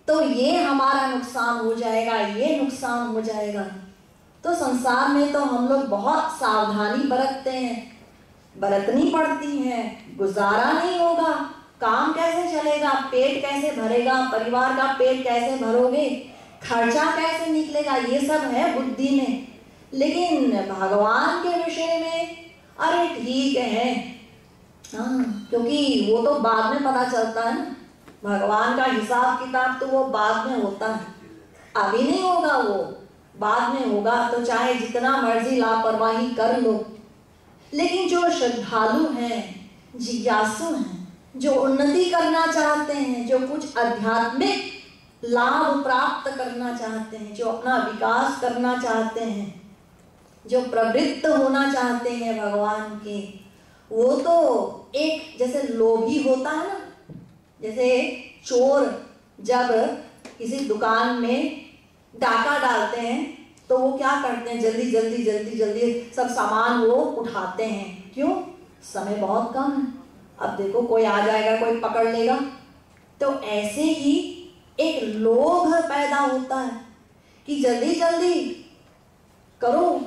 Speaker 1: तो ये हमारा नुकसान हो जाएगा, ये नुकसान हो जाएगा। तो संसार में तो हम लोग बहुत सावधानी बरतते हैं, बरतनी पड़ती है, गुजारा नहीं होगा, काम कैसे चलेगा, पेट कैसे भरेगा, परिवार का पेट कैसे भरोगे, खर्चा कैसे निकलेगा, ये सब है बुद्धि में। लेकिन भगवान के विषय में अरे ठीक है, हाँ, क्योंकि वो तो बाद में पता चलता है ना, भगवान का हिसाब किताब तो वो बाद में होता है, अभी नहीं होगा, वो बाद में होगा। तो चाहे जितना मर्जी लापरवाही कर लो, लेकिन जो श्रद्धालु हैं, जिज्ञासु हैं, जो उन्नति करना चाहते हैं, जो कुछ आध्यात्मिक लाभ प्राप्त करना चाहते हैं, जो अपना विकास करना चाहते हैं, जो प्रवृत्त होना चाहते हैं भगवान के, वो तो एक जैसे लोभी होता है ना, जैसे चोर जब किसी दुकान में डाका डालते हैं तो वो क्या करते हैं, जल्दी जल्दी जल्दी जल्दी सब सामान वो उठाते हैं। क्यों? समय बहुत कम है, अब देखो कोई आ जाएगा, कोई पकड़ लेगा। तो ऐसे ही एक लोभ पैदा होता है कि जल्दी जल्दी करो,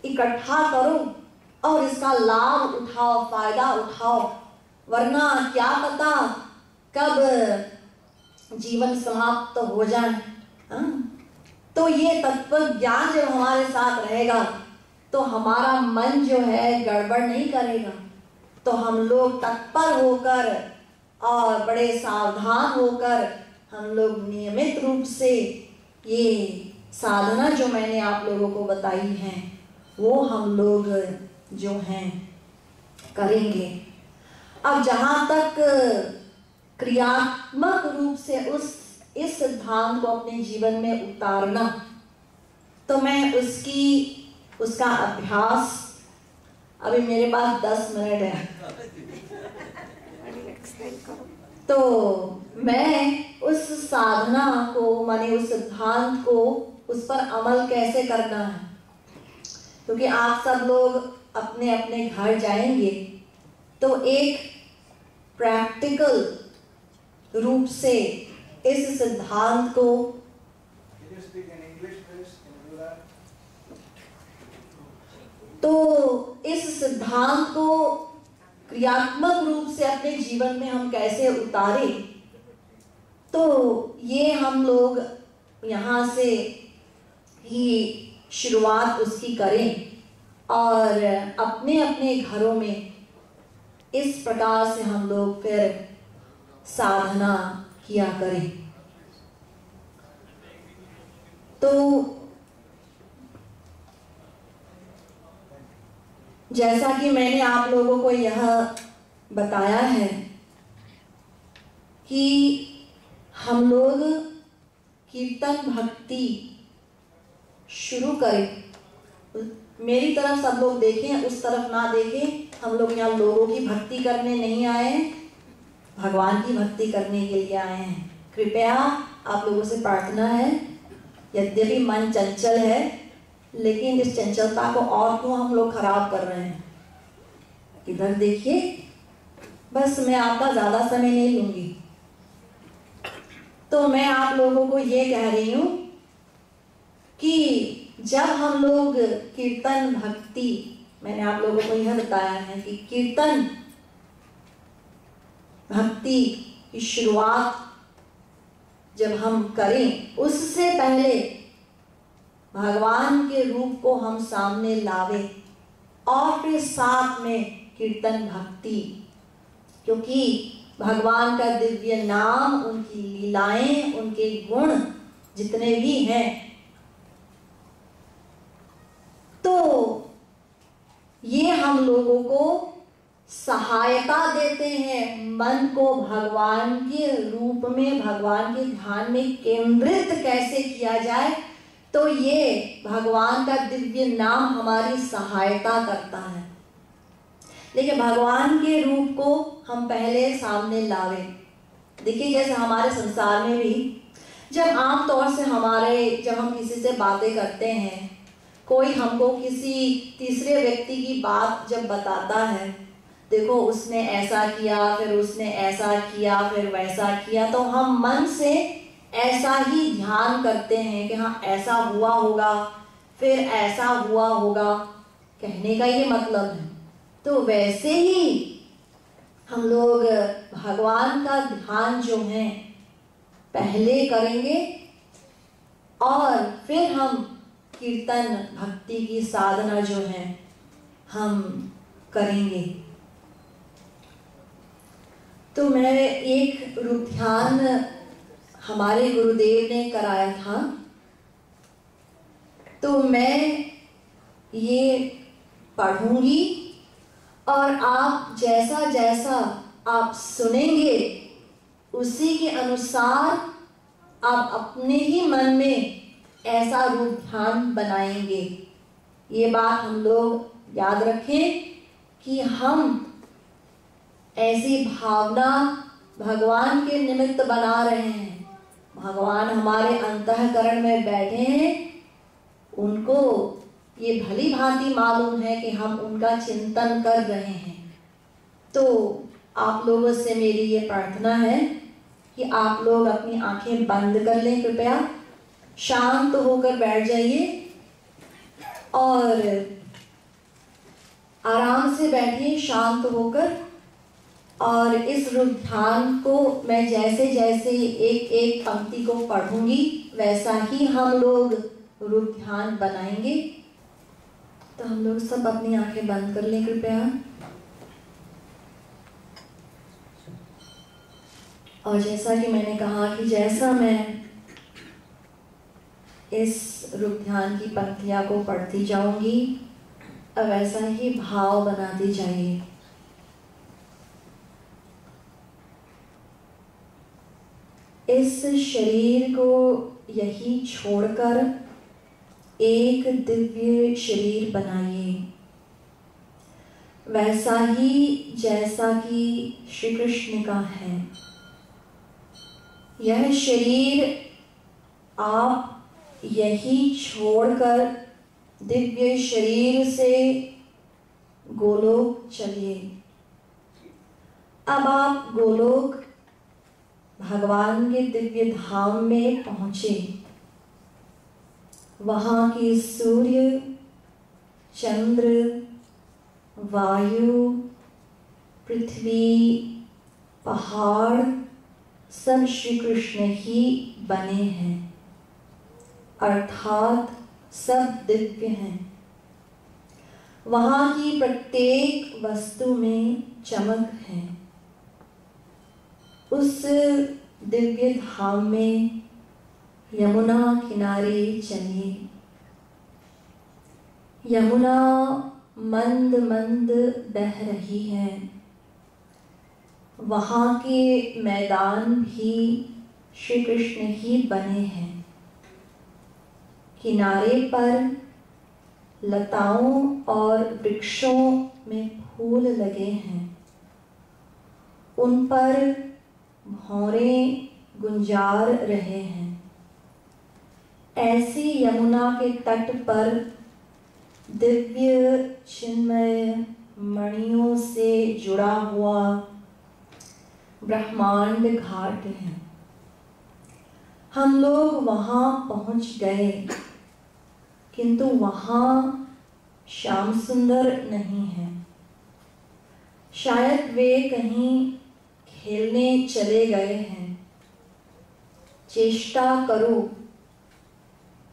Speaker 1: इकट्ठा करो और इसका लाभ उठाओ, फायदा उठाओ, वरना क्या पता कब जीवन समाप्त हो जाए। तो ये तत्व ज्ञान जब हमारे साथ रहेगा तो हमारा मन जो है गड़बड़ नहीं करेगा। तो हम लोग तत्पर होकर और बड़े सावधान होकर हम लोग नियमित रूप से ये साधना जो मैंने आप लोगों को बताई है वो हम लोग जो हैं करेंगे। अब जहाँ तक क्रियात्मक रूप से इस सिद्धांत को अपने जीवन में उतारना, तो मैं उसका अभ्यास, अभी मेरे पास 10 मिनट है, तो मैं उस साधना को माने उस सिद्धांत को उस पर अमल कैसे करना है, क्योंकि आप सब लोग अपने अपने घर जाएंगे तो एक प्रैक्टिकल रूप से इस सिद्धांत को क्रियात्मक रूप से अपने जीवन में हम कैसे उतारें, तो ये हम लोग यहाँ से ही शुरुआत उसकी करें और अपने अपने घरों में इस प्रकार से हम लोग फिर साधना किया करें। तो जैसा कि मैंने आप लोगों को यह बताया है कि हम लोग कीर्तन भक्ति शुरू करें। मेरी तरफ सब लोग देखें, उस तरफ ना देखें। हम लोग यहाँ लोगों की भक्ति करने नहीं आए हैं, भगवान की भक्ति करने के लिए आए हैं। कृपया आप लोगों से प्रार्थना है, यद्यपि मन चंचल है लेकिन इस चंचलता को और क्यों हम लोग खराब कर रहे हैं। इधर देखिए, बस मैं आपका ज्यादा समय नहीं लूंगी। तो मैं आप लोगों को ये कह रही हूं कि जब हम लोग कीर्तन भक्ति, मैंने आप लोगों को यह बताया है कि कीर्तन भक्ति की शुरुआत जब हम करें, उससे पहले भगवान के रूप को हम सामने लावे और फिर साथ में कीर्तन भक्ति, क्योंकि भगवान का दिव्य नाम, उनकी लीलाएं, उनके गुण जितने भी हैं, तो ये हम लोगों को सहायता देते हैं मन को भगवान के रूप में, भगवान के ध्यान में केंद्रित कैसे किया जाए। तो ये भगवान का दिव्य नाम हमारी सहायता करता है। लेकिन भगवान के रूप को हम पहले सामने लावे। देखिए, जैसे हमारे संसार में भी जब आम तौर से जब हम किसी से बातें करते हैं, कोई हमको किसी तीसरे व्यक्ति की बात जब बताता है, देखो उसने ऐसा किया, फिर उसने ऐसा किया, फिर वैसा किया, तो हम मन से ऐसा ही ध्यान करते हैं कि हाँ ऐसा हुआ होगा, फिर ऐसा हुआ होगा, कहने का ये मतलब है। तो वैसे ही हम लोग भगवान का ध्यान जो है पहले करेंगे और फिर हम कीर्तन भक्ति की साधना जो है हम करेंगे। तो मैं एक रूप ध्यान हमारे गुरुदेव ने कराया था, तो मैं ये पढ़ूंगी और आप जैसा जैसा आप सुनेंगे उसी के अनुसार आप अपने ही मन में ऐसा रूप ध्यान बनाएंगे। ये बात हम लोग याद रखें कि हम ऐसी भावना भगवान के निमित्त बना रहे हैं। भगवान हमारे अंतःकरण में बैठे हैं, उनको ये भली भांति मालूम है कि हम उनका चिंतन कर रहे हैं। तो आप लोगों से मेरी ये प्रार्थना है कि आप लोग अपनी आंखें बंद कर लें कृपया शांत होकर बैठ जाइए और आराम से बैठिए शांत होकर। और इस रूप ध्यान को मैं जैसे जैसे एक एक पंक्ति को पढ़ूंगी वैसा ही हम लोग रूप ध्यान बनाएंगे। तो हम लोग सब अपनी आंखें बंद कर लें कृपया। और जैसा कि मैंने कहा कि जैसा मैं इस रूप ध्यान की पंक्तियां को पढ़ती जाऊंगी अब वैसा ही भाव बनाती जाइए। इस शरीर को यही छोड़कर एक दिव्य शरीर बनाइए, वैसा ही जैसा कि श्री कृष्ण का है। यह शरीर आप यही छोड़कर दिव्य शरीर से गोलोक चलिए। अब आप गोलोक भगवान के दिव्य धाम में पहुंचे। वहां की सूर्य, चंद्र, वायु, पृथ्वी, पहाड़ सब श्री कृष्ण ही बने हैं, अर्थात सब दिव्य हैं। वहां की प्रत्येक वस्तु में चमक है। उस दिव्य धाम में यमुना किनारे चलिए। यमुना मंद मंद बह रही है। वहाँ के मैदान भी श्री कृष्ण ही बने हैं। किनारे पर लताओं और वृक्षों में फूल लगे हैं। उन पर भौरे गुंजार रहे हैं। ऐसी यमुना के तट पर दिव्य चिन्मय मणियों से जुड़ा हुआ ब्रह्मांड घाट है। हम लोग वहां पहुंच गए, किंतु वहां श्याम सुंदर नहीं है। शायद वे कहीं खेलने चले गए हैं। चेष्टा करो,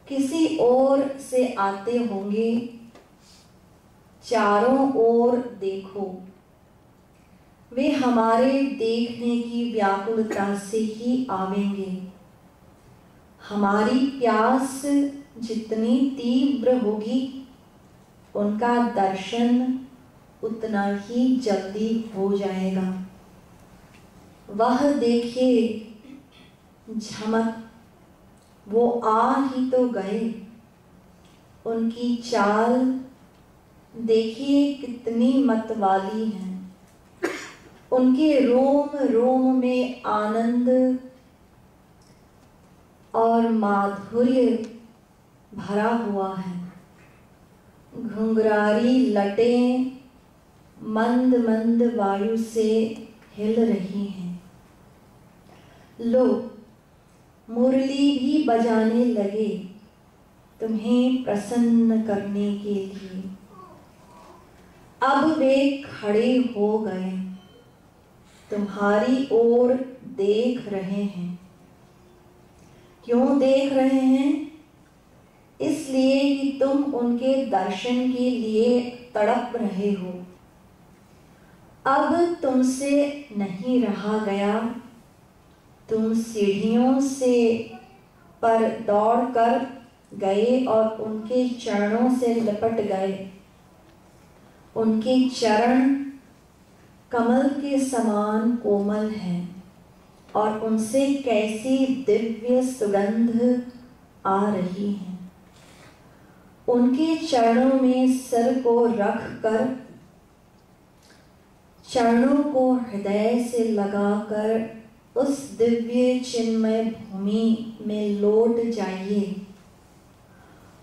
Speaker 1: किसी ओर से आते होंगे। चारों ओर देखो, वे हमारे देखने की व्याकुलता से ही आवेंगे। हमारी प्यास जितनी तीव्र होगी उनका दर्शन उतना ही जल्दी हो जाएगा। वह देखिए झमक, वो आ ही तो गए। उनकी चाल देखिए कितनी मतवाली है। उनके रोम रोम में आनंद और माधुर्य भरा हुआ है। घुंघरारी लटें मंद मंद वायु से हिल रही हैं। लो, मुरली भी बजाने लगे तुम्हें प्रसन्न करने के लिए। अब वे खड़े हो गए, तुम्हारी ओर देख रहे हैं। क्यों देख रहे हैं? इसलिए कि तुम उनके दर्शन के लिए तड़प रहे हो। अब तुमसे नहीं रहा गया। तुम सीढ़ियों से पर दौड़कर गए और उनके चरणों से लिपट गए। उनके चरण कमल के समान कोमल हैं और उनसे कैसी दिव्य सुगंध आ रही है। उनके चरणों में सिर को रख कर, चरणों को हृदय से लगाकर उस दिव्य चिन्मय भूमि में लौट जाइए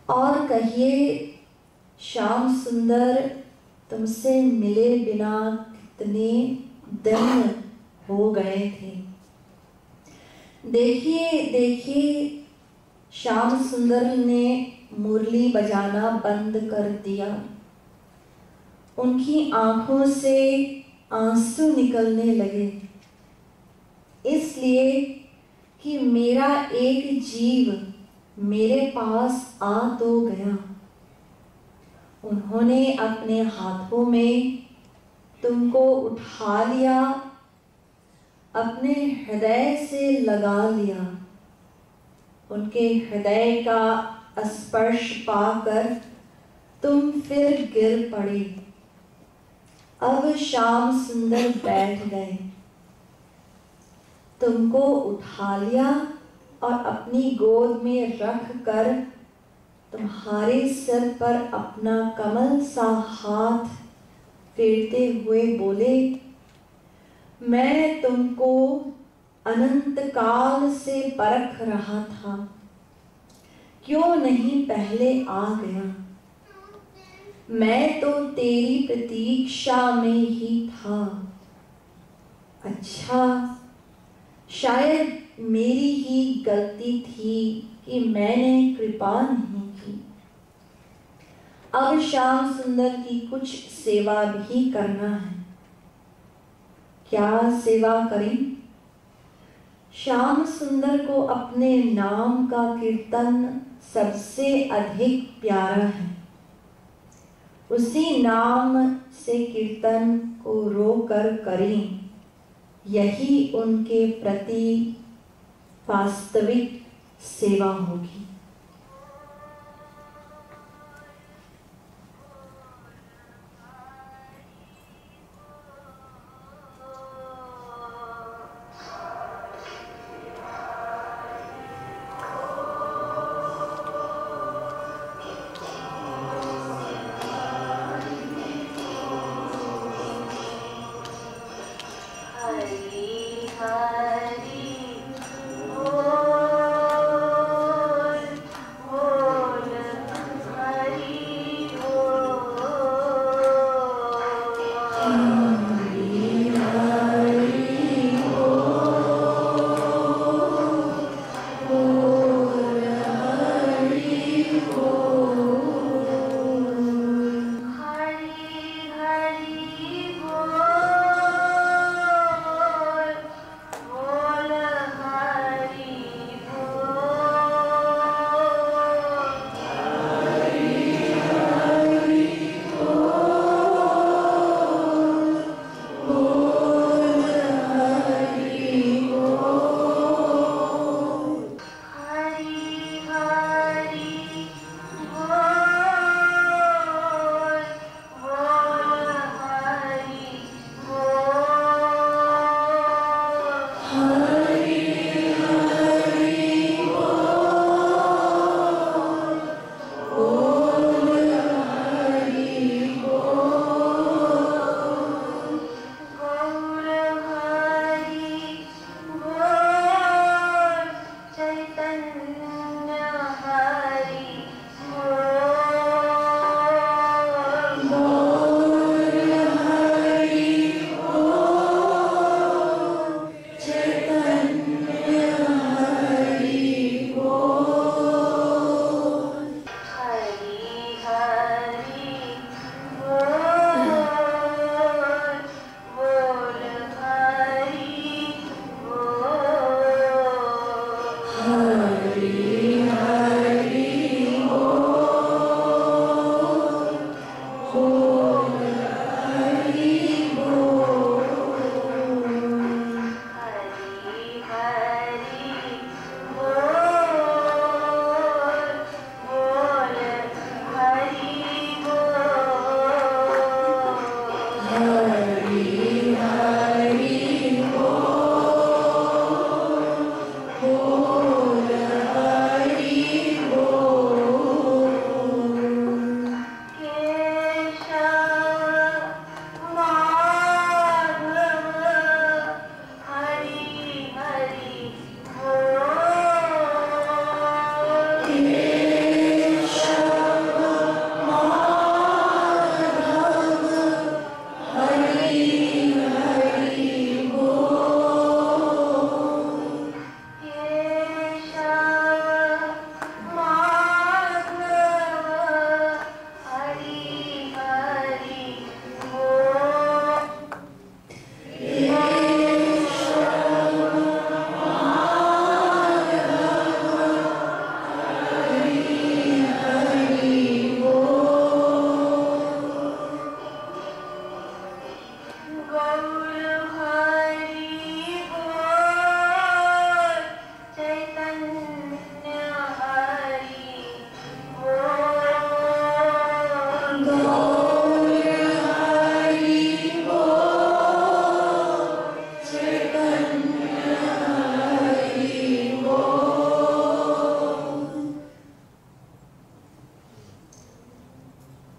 Speaker 1: और कहिए, श्याम सुंदर तुमसे मिले बिना कितने दिन हो गए थे। देखिए देखिए, श्याम सुंदर ने मुरली बजाना बंद कर दिया। उनकी आंखों से आंसू निकलने लगे, इसलिए कि मेरा एक जीव मेरे पास आ तो गया। उन्होंने अपने हाथों में तुमको उठा लिया, अपने हृदय से लगा लिया। उनके हृदय का स्पर्श पाकर तुम फिर गिर पड़े। अब श्याम सुंदर बैठ गए, तुमको उठा लिया और अपनी गोद में रख कर तुम्हारे सिर पर अपना कमल सा हाथ फेरते हुए बोले, मैं तुमको अनंत काल से परख रहा था, क्यों नहीं पहले आ गया। मैं तो तेरी प्रतीक्षा में ही था। अच्छा, शायद मेरी ही गलती थी कि मैंने कृपा नहीं की। अब श्याम सुंदर की कुछ सेवा भी करना है। क्या सेवा करें? श्याम सुंदर को अपने नाम का कीर्तन सबसे अधिक प्यारा है। उसी नाम से कीर्तन को रोकर करें, यही उनके प्रति वास्तविक सेवा होगी।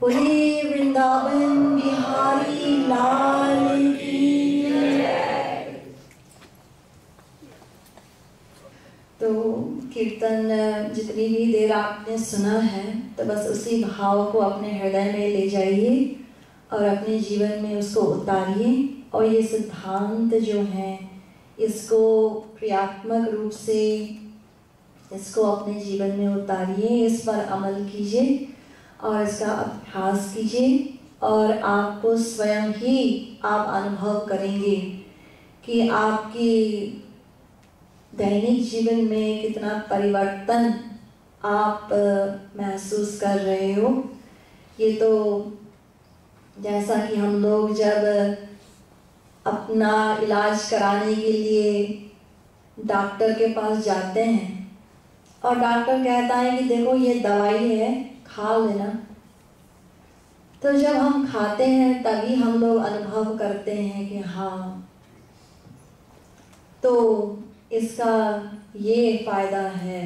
Speaker 1: बोले वृंदावन बिहारी लाल की जय। तो कीर्तन जितनी भी देर आपने सुना है तो बस उसी भाव को अपने हृदय में ले जाइए और अपने जीवन में उसको उतारिए और ये सिद्धांत जो है इसको क्रियात्मक रूप से इसको अपने जीवन में उतारिए, इस पर अमल कीजिए और इसका अभ्यास कीजिए और आपको स्वयं ही आप अनुभव करेंगे कि आपकी दैनिक जीवन में कितना परिवर्तन आप महसूस कर रहे हो। ये तो जैसा कि हम लोग जब अपना इलाज कराने के लिए डॉक्टर के पास जाते हैं और डॉक्टर कहता है कि देखो ये दवाई है, खा लेना, तो जब हम खाते हैं तभी हम लोग अनुभव करते हैं कि हाँ तो इसका ये फायदा है।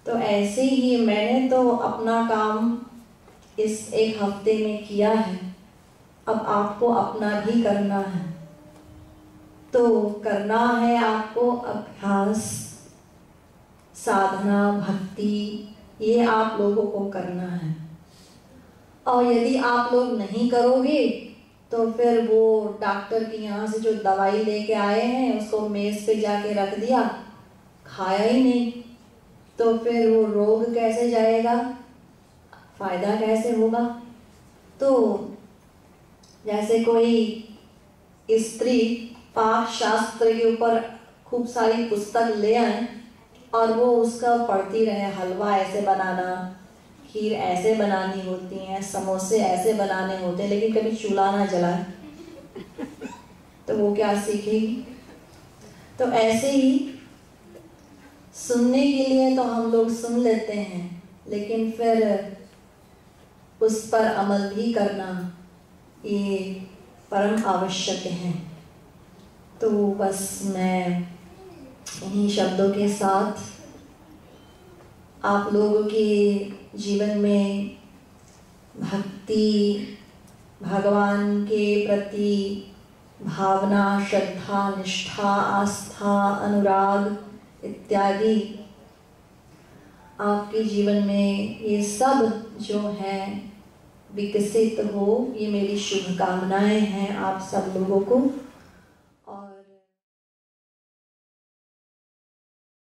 Speaker 1: तो ऐसे ही मैंने तो अपना काम इस एक हफ्ते में किया है, अब आपको अपना भी करना है। तो करना है आपको अभ्यास, साधना, भक्ति, ये आप लोगों को करना है। और यदि आप लोग नहीं करोगे तो फिर वो डॉक्टर के यहाँ से जो दवाई लेके आए हैं उसको मेज पे जाके रख दिया, खाया ही नहीं, तो फिर वो रोग कैसे जाएगा, फायदा कैसे होगा। तो जैसे कोई स्त्री पाक शास्त्र के ऊपर खूब सारी पुस्तक ले आए और वो उसका पढ़ती रहे, हलवा ऐसे बनाना, खीर ऐसे बनानी होती हैं, समोसे ऐसे बनाने होते हैं, लेकिन कभी चूल्हा ना जलाए तो वो क्या सीखेगी। तो ऐसे ही सुनने के लिए तो हम लोग सुन लेते हैं, लेकिन फिर उस पर अमल भी करना ये परम आवश्यक है। तो बस मैं इन्हीं शब्दों के साथ आप लोगों के जीवन में भक्ति, भगवान के प्रति भावना, श्रद्धा, निष्ठा, आस्था, अनुराग इत्यादि आपके जीवन में ये सब जो है विकसित हो, ये मेरी शुभकामनाएं हैं आप सब लोगों को।